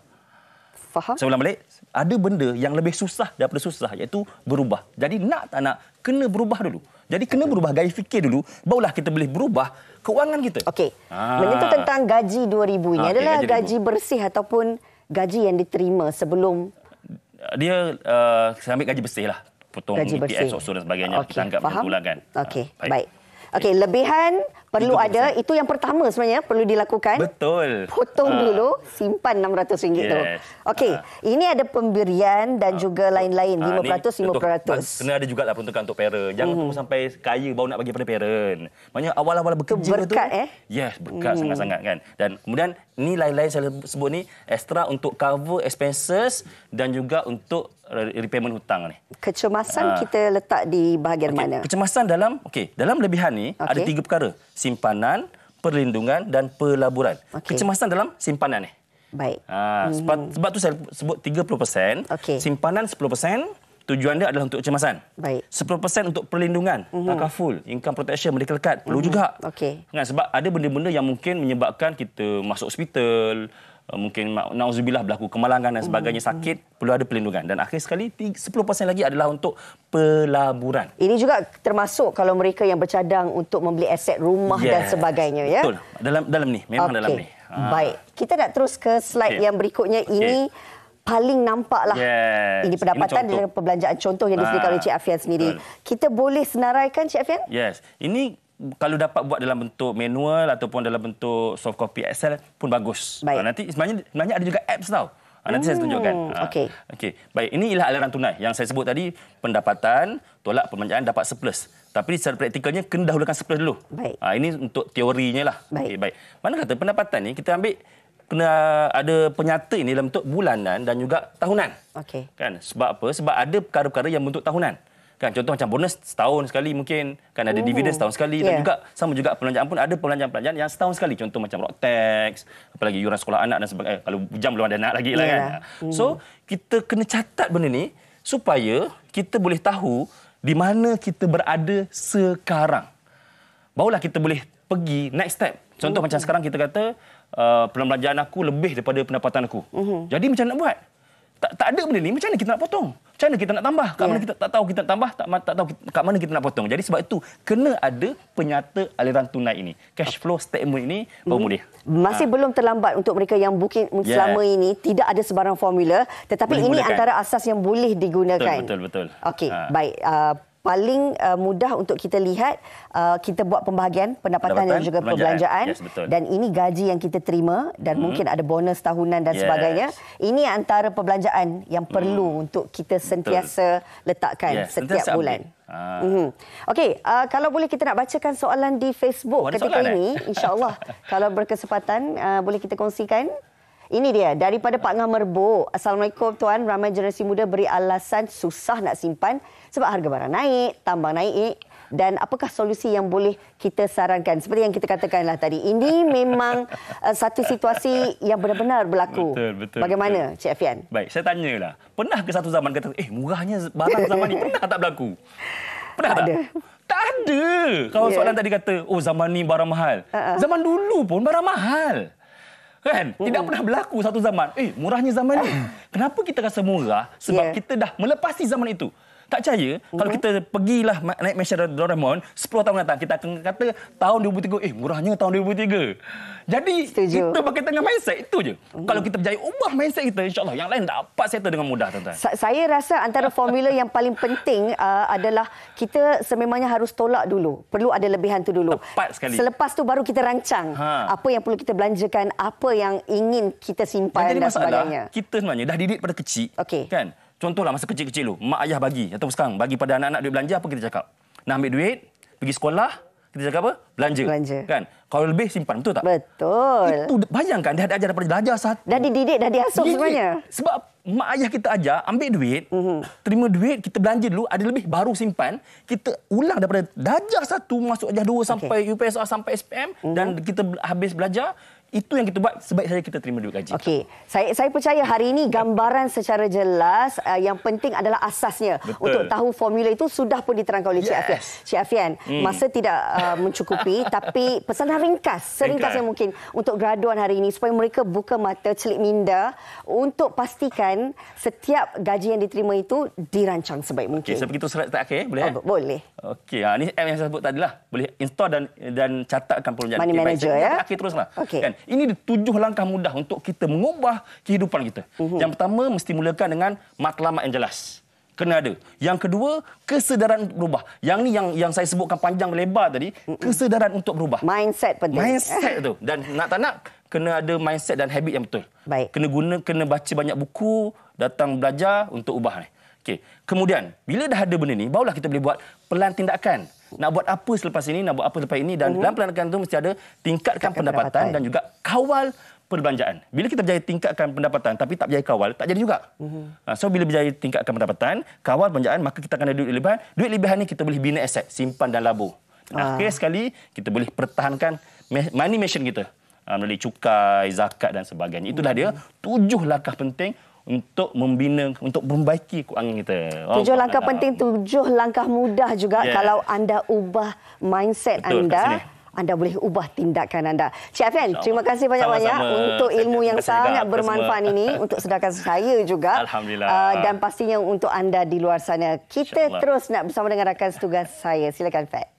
Faham? Saya ulang balik. Ada benda yang lebih susah daripada susah. Iaitu berubah. Jadi nak tak nak, kena berubah dulu. Jadi kena berubah gaya fikir dulu, barulah kita boleh berubah keuangan kita. Okey. Menyentuh tentang gaji 2,000 ini adalah gaji bersih ataupun gaji yang diterima sebelum dia saya ambil gaji bersih lah. Potong gaji EPF, bersih. dan sebagainya. Kita anggap macam itulah kan. Okey, baik. Okey, lebihan perlu 30%. Ada. Itu yang pertama sebenarnya perlu dilakukan. Betul. Potong dulu, simpan RM600 tu. Okey, ini ada pemberian dan juga lain-lain. 5%, 5%. Kena ada juga lah peruntukan untuk parent. Jangan tunggu sampai kaya baru nak bagi pada parent. Maknanya awal-awal bekerja tu. Berkat Yes, berkat sangat-sangat kan. Dan kemudian ni lain-lain saya sebut ni extra untuk cover expenses dan juga untuk repayment hutang ni. Kecemasan kita letak di bahagian mana? Kecemasan dalam dalam lebihan ni ada 3 perkara. Simpanan, perlindungan dan pelaburan. Kecemasan dalam simpanan ni. Baik. Sebab tu saya sebut 30%, simpanan 10%, tujuan dia adalah untuk kecemasan. Baik. 10% untuk perlindungan, full, income protection, medical card perlu juga. Kan, sebab ada benda-benda yang mungkin menyebabkan kita masuk hospital, mungkin nauzubillah berlaku kemalangan dan sebagainya, sakit, perlu ada perlindungan. Dan akhir sekali 10% lagi adalah untuk pelaburan. Ini juga termasuk kalau mereka yang bercadang untuk membeli aset rumah dan sebagainya, ya. Betul. Dalam ni, memang dalam ni. Baik. Kita nak terus ke slide yang berikutnya. Ini paling nampaklah. Ini pendapatan dan perbelanjaan contoh yang disediakan oleh Cik Afian sendiri. Kita boleh senaraikan, Cik Afian? Yes. Ini kalau dapat buat dalam bentuk manual ataupun dalam bentuk soft copy Excel pun bagus. Nanti sebenarnya ada juga apps tau. Nanti saya tunjukkan. Okey. Baik, ini ialah aliran tunai yang saya sebut tadi, pendapatan, tolak perbelanjaan, dapat surplus. Tapi secara praktikalnya kena dahulukan surplus dulu. Baik. Ini untuk teorinya lah. Baik. Mana kata pendapatan ni kita ambil kena ada penyata ini dalam bentuk bulanan dan juga tahunan. Kan? Sebab apa? Sebab ada perkara-perkara yang bentuk tahunan. Kan, contoh macam bonus setahun sekali mungkin, kan ada dividen setahun sekali, dan juga sama juga perbelanjaan pun ada perbelanjaan yang setahun sekali, contoh macam rock tax, apalagi yuran sekolah anak dan sebagainya. Kalau bujang belum ada anak lagi lah kan. So kita kena catat benda ni supaya kita boleh tahu di mana kita berada sekarang. Barulah kita boleh pergi next step. Contoh macam sekarang kita kata perbelanjaan aku lebih daripada pendapatan aku. Jadi macam nak buat? Tak ada benda ni, macam mana kita nak potong? Macam mana kita nak tambah? Kat mana kita tak tahu kita nak tambah, tak tahu kat mana kita nak potong. Jadi sebab itu kena ada penyata aliran tunai ini. Cash flow statement ini baru boleh. Masih belum terlambat untuk mereka yang booking selama ini, tidak ada sebarang formula, tetapi boleh ini antara asas yang boleh digunakan. Betul. Okey, baik. Paling mudah untuk kita lihat, kita buat pembahagian pendapatan dan juga perbelanjaan. Dan ini gaji yang kita terima dan mungkin ada bonus tahunan dan sebagainya. Ini antara perbelanjaan yang perlu untuk kita sentiasa letakkan setiap bulan. Okey, kalau boleh kita nak bacakan soalan di Facebook ketika ini, insya-Allah. Kalau berkesempatan boleh kita kongsikan. Ini dia, daripada Pak Ngah Merbuk. Assalamualaikum Tuan, ramai generasi muda beri alasan susah nak simpan sebab harga barang naik, tambang naik. Dan apakah solusi yang boleh kita sarankan? Seperti yang kita katakanlah tadi, ini memang satu situasi yang benar-benar berlaku. Betul. Bagaimana, Cik Afian? Baik, saya tanyalah. Pernah ke satu zaman kata, murahnya barang zaman ni? Pernah tak berlaku? Pernah tak? Tak ada. Kalau soalan tadi kata, zaman ni barang mahal. Zaman dulu pun barang mahal. Kan? Tidak pernah berlaku satu zaman. Murahnya zaman ni. Kenapa kita rasa murah? Sebab kita dah melepasi zaman itu. Tak percaya, kalau kita pergilah naik mesyar Doraemon, 10 tahun datang, kita akan kata tahun 2003, murahnya tahun 2003. Jadi, kita berkaitan dengan mindset, itu je. Kalau kita berjaya ubah mindset kita, insyaAllah yang lain dapat settle dengan mudah, tuan-tuan. Saya rasa antara formula yang paling penting adalah kita sememangnya harus tolak dulu. Perlu ada lebihan tu dulu. Tepat sekali. Selepas tu baru kita rancang apa yang perlu kita belanjakan, apa yang ingin kita simpan dan sebagainya. Kita sebenarnya dah didik pada kecil, kan? Contohlah masa kecil-kecil tu, mak ayah bagi atau sekarang bagi pada anak-anak duit belanja, apa kita cakap? Nak ambil duit, pergi sekolah, kita cakap apa? Belanja. Kan? Kalau lebih simpan, betul tak? Betul. Itu bayangkan dah ajar daripada belajar satu. Dah dididik, dah diasuh sebenarnya. Sebab mak ayah kita ajar ambil duit, terima duit, kita belanja dulu, ada lebih baru simpan, kita ulang daripada darjah 1 masuk darjah 2 sampai UPSR sampai SPM dan kita habis belajar. Itu yang kita buat, sebaik saja kita terima duit gaji. Okey, saya percaya hari ini gambaran secara jelas. Yang penting adalah asasnya. Untuk tahu formula itu sudah pun diterangkan oleh Cik Afian. Cik Afian, masa tidak mencukupi, tapi pesanan ringkas, seringkas yang mungkin untuk graduan hari ini supaya mereka buka mata, celik minda untuk pastikan setiap gaji yang diterima itu dirancang sebaik mungkin. Okey, saya pergi tu slide akhir, boleh? Boleh. Okey, ni app yang saya sebut tadi lah. Boleh install dan catatkan pelancongan. Money Manager ya. Akhir teruslah. Okey. Kan? Ini 7 langkah mudah untuk kita mengubah kehidupan kita. Yang pertama mesti mulakan dengan matlamat yang jelas. Kena ada. Yang kedua, kesedaran untuk berubah. Yang ni yang saya sebutkan panjang lebar tadi, kesedaran untuk berubah. Mindset penting. Mindset tu. Dan nak tak nak, kena ada mindset dan habit yang betul. Baik. Kena baca banyak buku, datang belajar untuk ubah ni. Okey. Kemudian, bila dah ada benda ni, barulah kita boleh buat pelan tindakan. Nak buat apa selepas ini, nak buat apa selepas ini. Dan dalam pelan tindakan tu mesti ada tingkatkan pendapatan dan juga kawal perbelanjaan. Bila kita berjaya tingkatkan pendapatan tapi tak berjaya kawal, tak jadi juga. So bila berjaya tingkatkan pendapatan, kawal perbelanjaan, maka kita akan ada duit lebihan. Duit lebihan ni kita boleh bina aset, simpan dan labur. Dan akhir sekali, kita boleh pertahankan money mission kita melalui cukai, zakat dan sebagainya. Itulah dia 7 langkah penting untuk membina, untuk membaiki kewangan kita. 7 langkah penting, 7 langkah mudah juga kalau anda ubah mindset anda. Anda boleh ubah tindakan anda. Cik Afian, terima kasih banyak-banyak untuk ilmu yang sangat bermanfaat ini. Untuk sedarkan saya juga. Alhamdulillah. Dan pastinya untuk anda di luar sana. Kita terus nak bersama dengan rakan setugas saya. Silakan, Fat.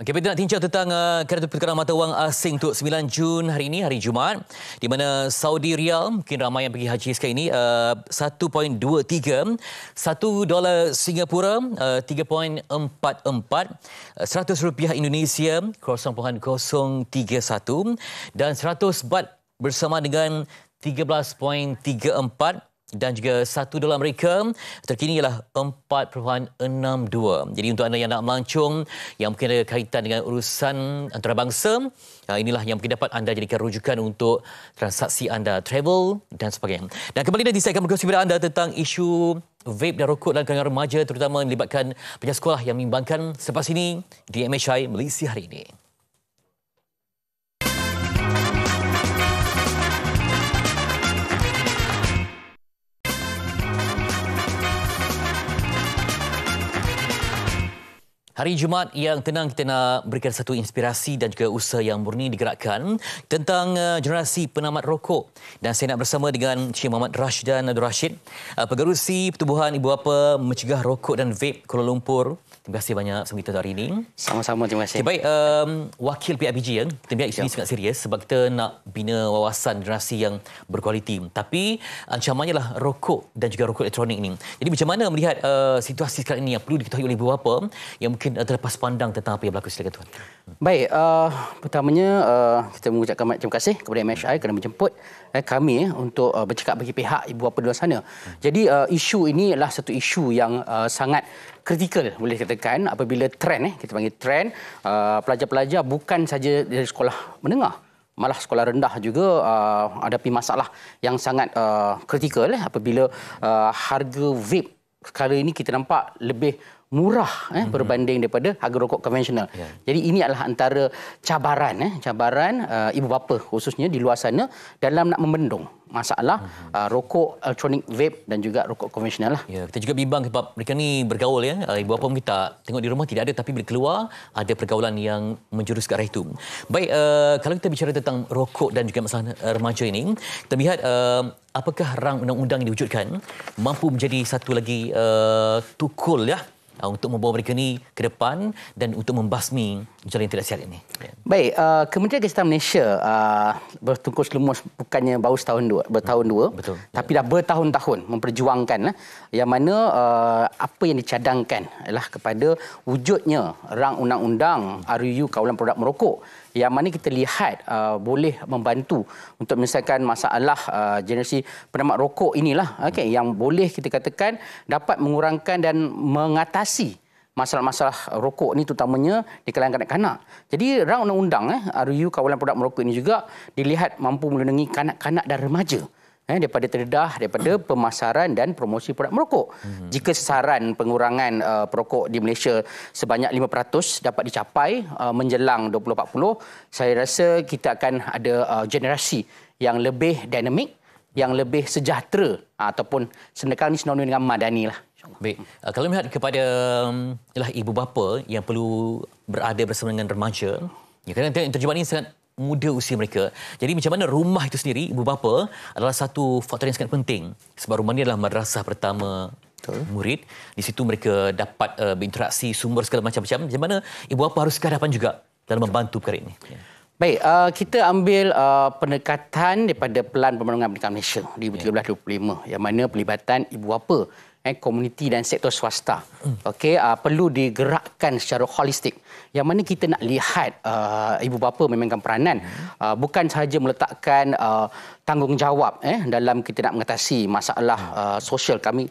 Okey, kita nak tincang tentang kereta pertukaran mata wang asing untuk 9 Jun hari ini, hari Jumaat, di mana Saudi Riyal, mungkin ramai yang pergi haji sekali ini, 1.23, $1 Singapura 3.44, RM100 Indonesia 0.031 dan 100 Baht bersama dengan 13.34 dan juga $1 Amerika terkini ialah 4.62. Jadi untuk anda yang nak melancong, yang mungkin ada kaitan dengan urusan antarabangsa, inilah yang mungkin dapat anda jadikan rujukan untuk transaksi anda, travel dan sebagainya. Dan kembali nanti saya akan berkongsi kepada anda tentang isu vape dan rokok dalam kalangan remaja, terutama melibatkan pelajar sekolah yang membimbangkan selepas ini di MHI Malaysia hari ini. Hari Jumaat yang tenang, kita nak berikan satu inspirasi dan juga usaha yang murni digerakkan tentang generasi penamat rokok. Dan saya nak bersama dengan Cik Muhammad Rashdan Abdul Rashid, Pengerusi Pertubuhan Ibu Bapa Mencegah Rokok dan Vape Kuala Lumpur. Terima kasih banyak sama kita hari ini. Sama-sama, terima kasih. Okay, baik, wakil PIBG ya. Kita lihat isu ini sangat serius sebab kita nak bina wawasan generasi yang berkualiti. Tapi ancamannya lah rokok dan juga rokok elektronik ini. Jadi macam mana melihat situasi sekarang ini yang perlu diketahui oleh ibu bapa yang mungkin terlepas pandang tentang apa yang berlaku? Silakan tuan. Baik, pertamanya kita mengucapkan terima kasih kepada MHI kerana menjemput kami untuk bercakap bagi pihak ibu bapa di luar sana. Jadi isu ini adalah satu isu yang sangat kritikal, boleh katakan, apabila trend, kita panggil trend, pelajar-pelajar bukan saja dari sekolah menengah, malah sekolah rendah juga hadapi masalah yang sangat kritikal apabila harga vape sekarang ini kita nampak lebih murah berbanding daripada harga rokok konvensional. Jadi ini adalah antara cabaran ibu bapa khususnya di luar sana dalam nak membendung masalah rokok elektronik, vape dan juga rokok konvensional lah. Ya, kita juga bimbang sebab mereka ni bergaul ya. Ibu bapa mungkin tak tengok di rumah tidak ada, tapi bila keluar ada pergaulan yang menjurus ke arah itu. Baik, kalau kita bicara tentang rokok dan juga masalah remaja ini, kita lihat apakah rang undang-undang yang diwujudkan mampu menjadi satu lagi tukul ya untuk membawa mereka ni ke depan dan untuk membasmi jalan yang tidak sihat ini. Baik, Kementerian Kesihatan Malaysia bertungkus lumus bukannya baru bertahun dua, tapi dah bertahun-tahun memperjuangkan yang mana apa yang dicadangkan adalah kepada wujudnya rang undang-undang RUU Kawalan Produk Merokok yang mana kita lihat boleh membantu untuk menyelesaikan masalah generasi penamat rokok inilah, yang boleh kita katakan dapat mengurangkan dan mengatasi masalah-masalah rokok ini terutamanya di kalangan kanak-kanak. Jadi rang undang-undang RUU Kawalan Produk Merokok ini juga dilihat mampu melindungi kanak-kanak dan remaja daripada terdedah daripada pemasaran dan promosi produk merokok. Jika sasaran pengurangan perokok di Malaysia sebanyak 5% dapat dicapai menjelang 2040, saya rasa kita akan ada generasi yang lebih dinamik, yang lebih sejahtera ataupun sekarang ini sinonim dengan madani lah. Baik, kalau melihat kepada ibu bapa yang perlu berada bersama dengan remaja, ya, kadang-kadang terjemahan ini sangat muda usia mereka. Jadi macam mana rumah itu sendiri, ibu bapa adalah satu faktor yang sangat penting sebab rumah ini adalah madrasah pertama murid. Di situ mereka dapat berinteraksi, sumber segala macam-macam. Di mana ibu bapa harus kehadapan juga dalam membantu perkara ini. Baik, kita ambil pendekatan daripada Pelan Pembangunan Pendidikan Malaysia 2013-2025 yang mana pelibatan ibu bapa, komuniti dan sektor swasta perlu digerakkan secara holistik. Yang mana kita nak lihat ibu bapa memainkan peranan bukan sahaja meletakkan tanggungjawab dalam kita nak mengatasi masalah sosial. Kami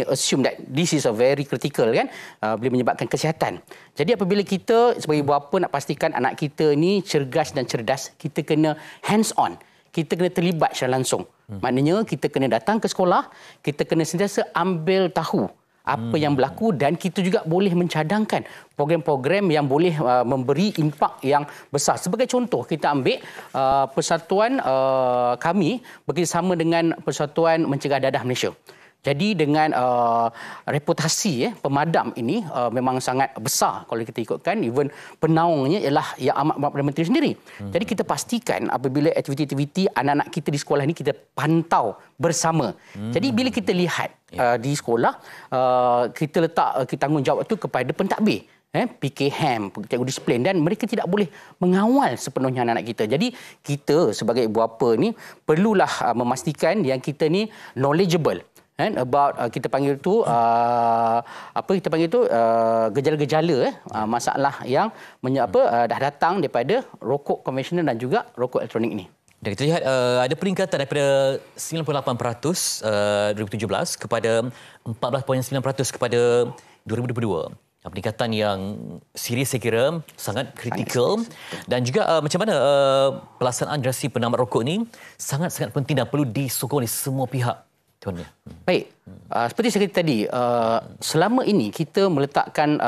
assume that this is a very critical kan, boleh menyebabkan kesihatan. Jadi apabila kita sebagai ibu bapa nak pastikan anak kita ni cergas dan cerdas, kita kena hands on. Kita kena terlibat secara langsung. Maknanya kita kena datang ke sekolah, kita kena sentiasa ambil tahu apa yang berlaku dan kita juga boleh mencadangkan program-program yang boleh memberi impak yang besar. Sebagai contoh, kita ambil persatuan kami bekerjasama dengan Persatuan Mencegah Dadah Malaysia. Jadi dengan reputasi pemadam ini memang sangat besar kalau kita ikutkan, even penaungnya ialah yang amat Perdana Menteri sendiri. Jadi kita pastikan apabila aktiviti-aktiviti anak-anak kita di sekolah ini kita pantau bersama. Jadi bila kita lihat di sekolah, kita letak tanggungjawab itu kepada pentadbir. PKM, cikgu disiplin, dan mereka tidak boleh mengawal sepenuhnya anak-anak kita. Jadi kita sebagai ibu bapa ni perlulah memastikan yang kita ni knowledgeable about kita panggil tu gejala-gejala masalah yang dah datang daripada rokok konvensional dan juga rokok elektronik ini. Dan kita lihat ada peningkatan daripada 98% 2017 kepada 14.9% kepada 2022. Peningkatan yang serius saya kira, sangat kritikal. Dan juga macam mana pelaksanaan generasi penamat rokok ini sangat-sangat penting dan perlu disokong oleh semua pihak. Baik, seperti saya kata tadi, selama ini kita meletakkan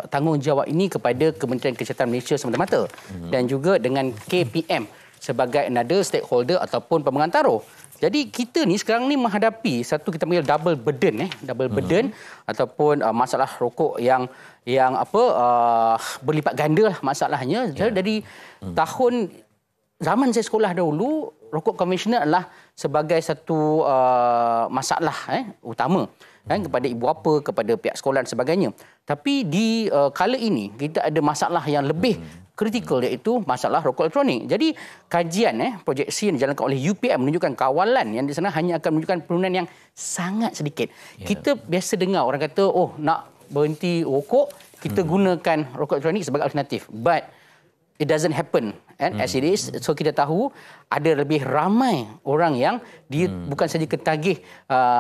tanggungjawab ini kepada Kementerian Kesihatan Malaysia semata-mata dan juga dengan KPM sebagai another stakeholder ataupun pemengantaruh. Jadi kita ni sekarang ni menghadapi satu kita panggil double burden ataupun masalah rokok yang berlipat ganda lah masalahnya. Jadi dari tahun zaman saya sekolah dahulu, rokok konvensional adalah sebagai satu masalah utama kepada ibu bapa, kepada pihak sekolah dan sebagainya. Tapi di kala ini kita ada masalah yang lebih kritikal, iaitu masalah rokok elektronik. Jadi kajian proyeksi yang dijalankan oleh UPM menunjukkan kawalan yang di sana hanya akan menunjukkan penurunan yang sangat sedikit. Kita biasa dengar orang kata, nak berhenti rokok, kita gunakan rokok elektronik sebagai alternatif. But it doesn't happen as it is. So kita tahu ada lebih ramai orang yang dia bukan saja ketagih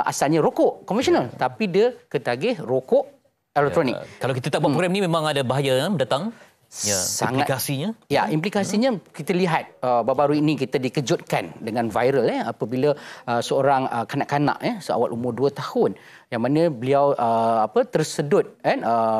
asalnya rokok konvensional, tapi dia ketagih rokok elektronik. Kalau kita tak buat program ni memang ada bahaya mendatang. Implikasinya? Implikasinya kita lihat baru-baru ini kita dikejutkan dengan viral apabila seorang kanak-kanak seawal umur 2 tahun yang mana beliau tersedut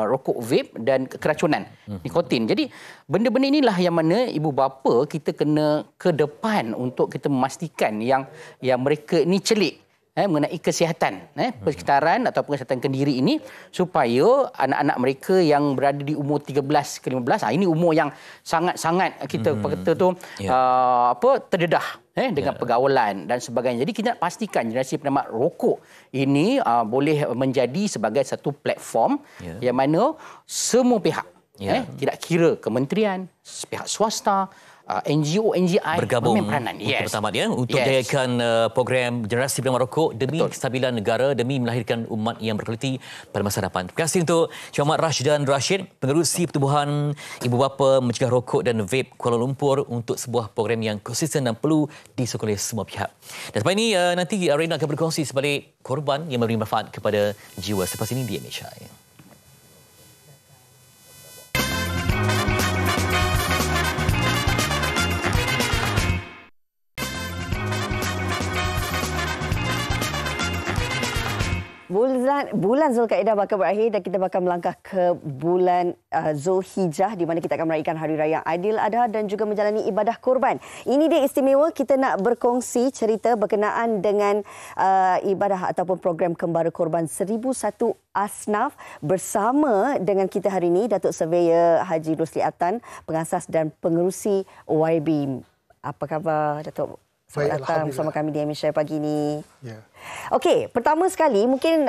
rokok vape dan keracunan nikotin. Jadi benda-benda inilah yang mana ibu bapa kita kena ke depan untuk kita memastikan yang mereka ini celik mengenai kesihatan persekitaran ataupun kesihatan kendiri ini, supaya anak-anak mereka yang berada di umur 13 ke 15, ini umur yang sangat-sangat kita kata tu terdedah dengan pergaulan dan sebagainya. Jadi kita nak pastikan generasi penamat rokok ini boleh menjadi sebagai satu platform yang mana semua pihak tidak kira kementerian, pihak swasta, NGO, NGI bergabung peranan. Pertama untuk jayakan program generasi penamat rokok demi kestabilan negara, demi melahirkan umat yang berkualiti pada masa depan. Terima kasih untuk Cik Ahmad Rashdan Rashid, Pengerusi Pertubuhan Ibu Bapa Mencegah Rokok dan Vape Kuala Lumpur, untuk sebuah program yang konsisten dan perlu disokong oleh semua pihak. Dan selepas ini nanti Arena akan berkongsi sebalik korban yang memberi manfaat kepada jiwa. Selepas ini di MHI. Bulan Zulkaidah bakal berakhir dan kita bakal melangkah ke bulan Zulhijjah, di mana kita akan meraihkan Hari Raya Aidil Adha dan juga menjalani ibadah kurban. Ini dia istimewa, kita nak berkongsi cerita berkenaan dengan ibadah ataupun program Kembara Korban 1001 Asnaf. Bersama dengan kita hari ini Datuk Surveyor Haji Rusli Atan, pengasas dan pengerusi OYB. Apa khabar Datuk? Selamat datang bersama kami di MShare pagi ini. Ya. Okey, pertama sekali mungkin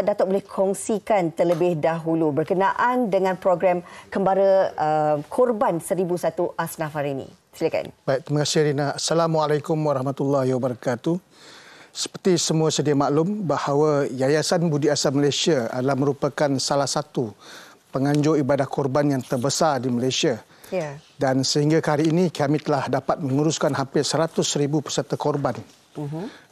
Datuk boleh kongsikan terlebih dahulu berkenaan dengan program Kembara Korban 1001 Asnaf hari ini. Silakan. Baik, terima kasih Rina. Assalamualaikum warahmatullahi wabarakatuh. Seperti semua sedia maklum bahawa Yayasan Budi Asam Malaysia adalah merupakan salah satu penganjur ibadah korban yang terbesar di Malaysia. Ya. Dan sehingga hari ini kami telah dapat menguruskan hampir 100,000 peserta korban.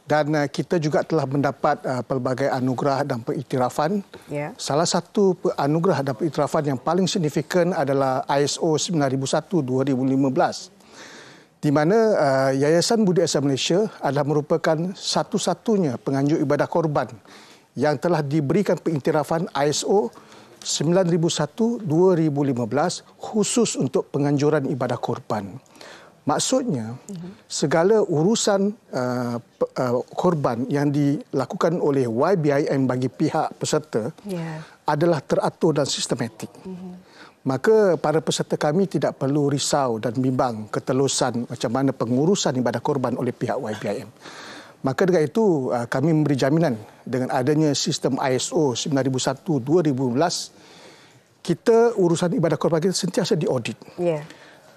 Dan kita juga telah mendapat pelbagai anugerah dan pengiktirafan. Ya. Salah satu anugerah dan pengiktirafan yang paling signifikan adalah ISO 9001-2015. Di mana Yayasan Budi Asam Malaysia adalah merupakan satu-satunya penganjur ibadah korban yang telah diberikan pengiktirafan ISO 9001-2015 khusus untuk penganjuran ibadah korban. Maksudnya, segala urusan korban yang dilakukan oleh YBIM bagi pihak peserta adalah teratur dan sistematik. Maka para peserta kami tidak perlu risau dan bimbang ketelusan macam mana pengurusan ibadah korban oleh pihak YBIM. Maka dengan itu kami memberi jaminan dengan adanya sistem ISO 9001-2015 kita urusan ibadah korban kita sentiasa diaudit. Ya.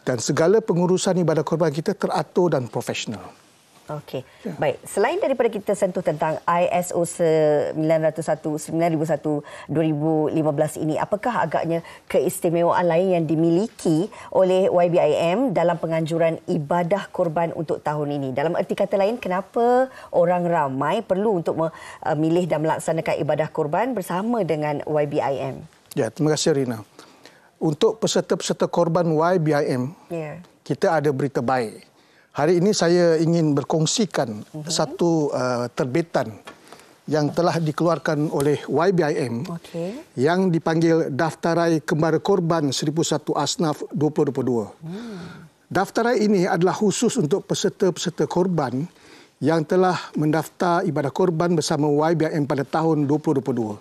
Dan segala pengurusan ibadah korban kita teratur dan profesional. Okey. Ya. Baik, selain daripada kita sentuh tentang ISO 9001-2015 ini, apakah agaknya keistimewaan lain yang dimiliki oleh YBIM dalam penganjuran ibadah korban untuk tahun ini? Dalam erti kata lain, kenapa orang ramai perlu untuk memilih dan melaksanakan ibadah korban bersama dengan YBIM? Ya, terima kasih Rina. Untuk peserta-peserta korban YBIM, kita ada berita baik. Hari ini saya ingin berkongsikan satu terbitan yang telah dikeluarkan oleh YBIM yang dipanggil Daftarai Kembara Korban 1001 Asnaf 2022. Daftarai ini adalah khusus untuk peserta-peserta korban yang telah mendaftar ibadah korban bersama YBIM pada tahun 2022.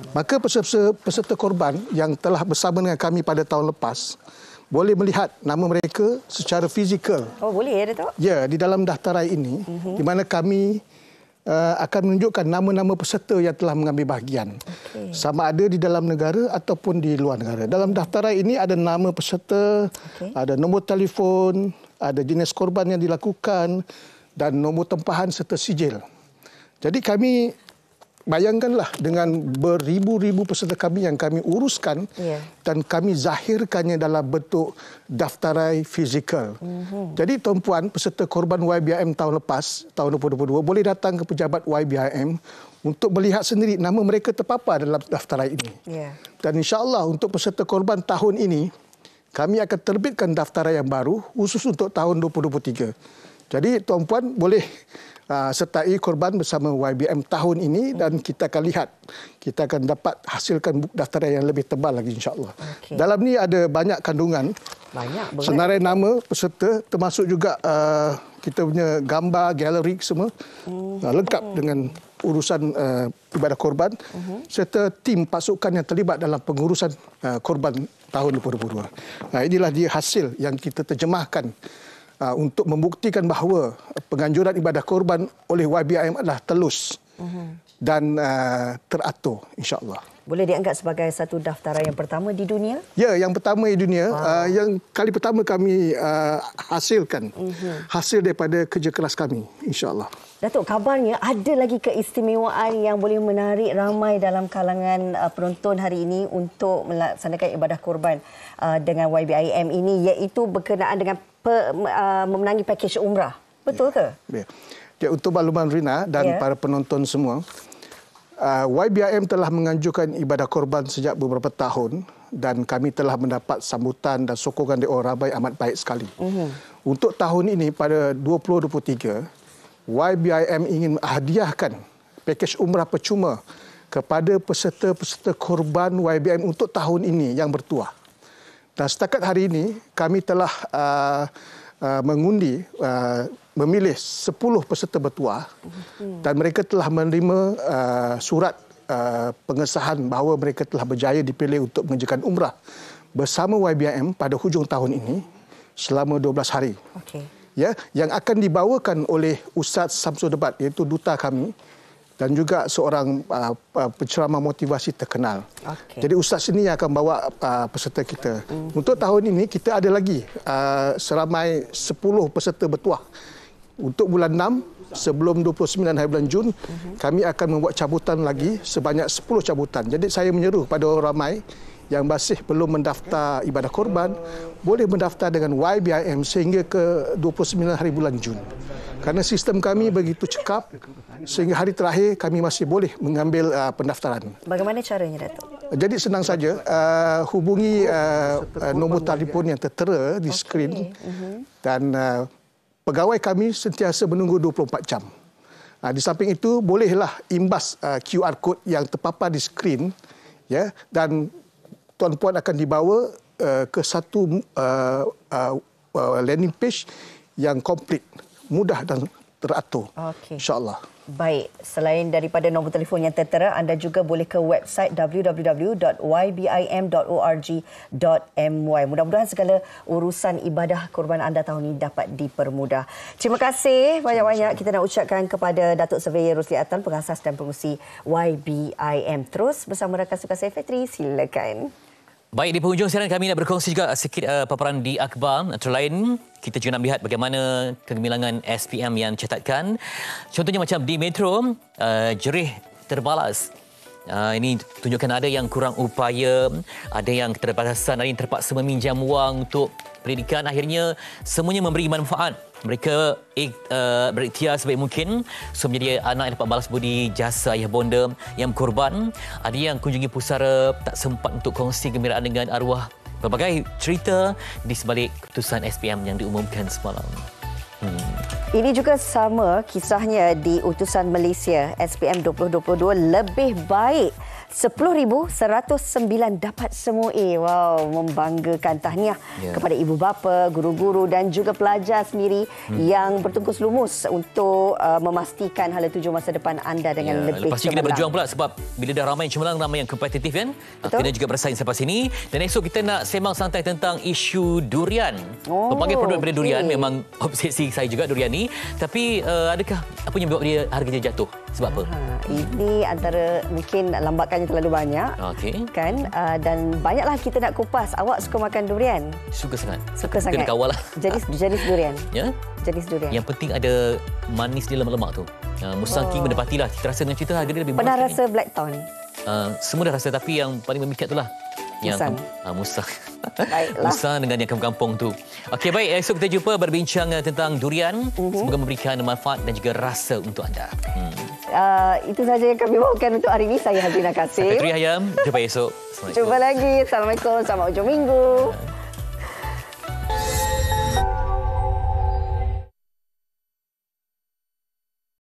Maka peserta korban yang telah bersama dengan kami pada tahun lepas boleh melihat nama mereka secara fizikal. Oh, boleh ya, Datuk? Ya, di dalam daftarai ini, di mana kami akan menunjukkan nama-nama peserta yang telah mengambil bahagian. Sama ada di dalam negara ataupun di luar negara. Dalam daftarai ini ada nama peserta, ada nombor telefon, ada jenis korban yang dilakukan dan nombor tempahan serta sijil. Jadi kami bayangkanlah dengan beribu-ribu peserta kami yang kami uruskan dan kami zahirkannya dalam bentuk daftarai fizikal. Jadi tuan-puan, peserta korban YBIM tahun lepas, tahun 2022, boleh datang ke pejabat YBIM untuk melihat sendiri nama mereka terpapar dalam daftarai ini. Dan insya-Allah untuk peserta korban tahun ini, kami akan terbitkan daftarai yang baru khusus untuk tahun 2023. Jadi tuan-puan boleh sertai korban bersama YBIM tahun ini dan kita akan lihat, kita akan dapat hasilkan daftaran yang lebih tebal lagi insya-Allah. Dalam ni ada banyak kandungan. Senarai nama peserta termasuk juga kita punya gambar, galeri semua lengkap dengan urusan ibadah korban serta tim pasukan yang terlibat dalam pengurusan korban tahun 2022. Inilah dia hasil yang kita terjemahkan untuk membuktikan bahawa penganjuran ibadah korban oleh YBIM adalah telus dan teratur, insya-Allah. Boleh dianggap sebagai satu daftaran yang pertama di dunia? Ya, yang pertama di dunia. Yang kali pertama kami hasilkan hasil daripada kerja keras kami, insya-Allah. Datuk, kabarnya ada lagi keistimewaan yang boleh menarik ramai dalam kalangan penonton hari ini untuk melaksanakan ibadah korban dengan YBIM ini, iaitu berkenaan dengan memenangi pakej umrah. Betul ke? Ya, untuk makluman Rina dan para penonton semua, YBIM telah menganjurkan ibadah korban sejak beberapa tahun dan kami telah mendapat sambutan dan sokongan dari orang ramai amat baik sekali. Untuk tahun ini pada 2023, YBIM ingin menghadiahkan pakej umrah percuma kepada peserta-peserta korban YBIM untuk tahun ini yang bertuah. Dan setakat hari ini kami telah mengundi memilih 10 peserta bertuah dan mereka telah menerima surat pengesahan bahawa mereka telah berjaya dipilih untuk mengerjakan umrah bersama YBIM pada hujung tahun ini selama 12 hari. ya, yang akan dibawakan oleh Ustaz Samsul Debat, iaitu duta kami dan juga seorang penceramah motivasi terkenal. Jadi Ustaz ini akan bawa peserta kita. Untuk tahun ini kita ada lagi seramai 10 peserta bertuah. Untuk bulan 6 sebelum 29 hari bulan Jun, kami akan membuat cabutan lagi sebanyak 10 cabutan. Jadi saya menyeru pada orang ramai yang masih belum mendaftar ibadah korban, boleh mendaftar dengan YBIM sehingga ke 29 hari bulan Jun. Kerana sistem kami begitu cekap, sehingga hari terakhir kami masih boleh mengambil pendaftaran. Bagaimana caranya, Datuk? Jadi senang saja, hubungi nombor telefon yang tertera di skrin dan pegawai kami sentiasa menunggu 24 jam. Di samping itu, bolehlah imbas QR code yang terpapar di skrin, ya, dan tuan-puan akan dibawa ke satu landing page yang komplit, mudah dan teratur. InsyaAllah. Baik, selain daripada nombor telefon yang tertera, anda juga boleh ke website www.ybim.org.my. Mudah-mudahan segala urusan ibadah korban anda tahun ini dapat dipermudah. Terima kasih banyak-banyak kita nak ucapkan kepada Datuk Surveyor Rosli Attan, pengasas dan pengurusi YBIM. Terus bersama rakan suka saya, Fetri, silakan. Baik, di penghujung siaran kami nak berkongsi juga sedikit paparan di akhbar. Antara lain, kita juga nak lihat bagaimana kegemilangan SPM yang dicatatkan. Contohnya macam di Metro, jerih terbalas. Ini tunjukkan ada yang kurang upaya, ada yang keterbatasan, ada yang terpaksa meminjam wang untuk pendidikan. Akhirnya, semuanya memberi manfaat. Mereka berikhtiar sebaik mungkin menjadi anak yang dapat balas budi jasa ayah bonda yang berkorban. Ada yang kunjungi pusara tak sempat untuk kongsi gembiraan dengan arwah. Berbagai cerita di sebalik keputusan SPM yang diumumkan semalam. Ini juga sama kisahnya di utusan Malaysia. SPM 2022 lebih baik. 10,109 dapat semua A. Wow, membanggakan. Tahniah kepada ibu bapa, guru-guru dan juga pelajar sendiri yang bertungkus lumus untuk memastikan hala tuju masa depan anda dengan lebih lepas ini kita berjuang pula sebab bila dah ramai cemerlang, ramai yang kompetitif kan. Kita juga bersaing sampai sini. Dan esok kita nak sembang santai tentang isu durian. Pelbagai produk daripada durian, memang obsesi saya juga durian ni. Tapi adakah apa yang membuat dia harga dia jatuh? Sebab apa? Ini antara mungkin lambakannya terlalu banyak, kan? Dan banyaklah kita nak kupas. Awak suka makan durian? Suka sangat. Suka sangat. Kena kawal lah. Jenis durian. Ya? Jenis durian. Yang penting ada manis di lemak-lemak tu. Musang King mendapatilah. Kita rasa dengan cerita harga dia lebih murah. Pernah rasa Blackthorn? Semua dah rasa, tapi yang paling memikat itulah Musang. Musang. Baiklah. Musang dengan yang kampung-kampung tu. Okey, baik. Esok kita jumpa berbincang tentang durian. Semoga memberikan manfaat dan juga rasa untuk anda. Itu saja yang kami bawakan untuk hari ini. Saya Hazina Kasim. Fetri Hayam. Jumpa esok. Jumpa lagi. Assalamualaikum. Selamat hujung minggu.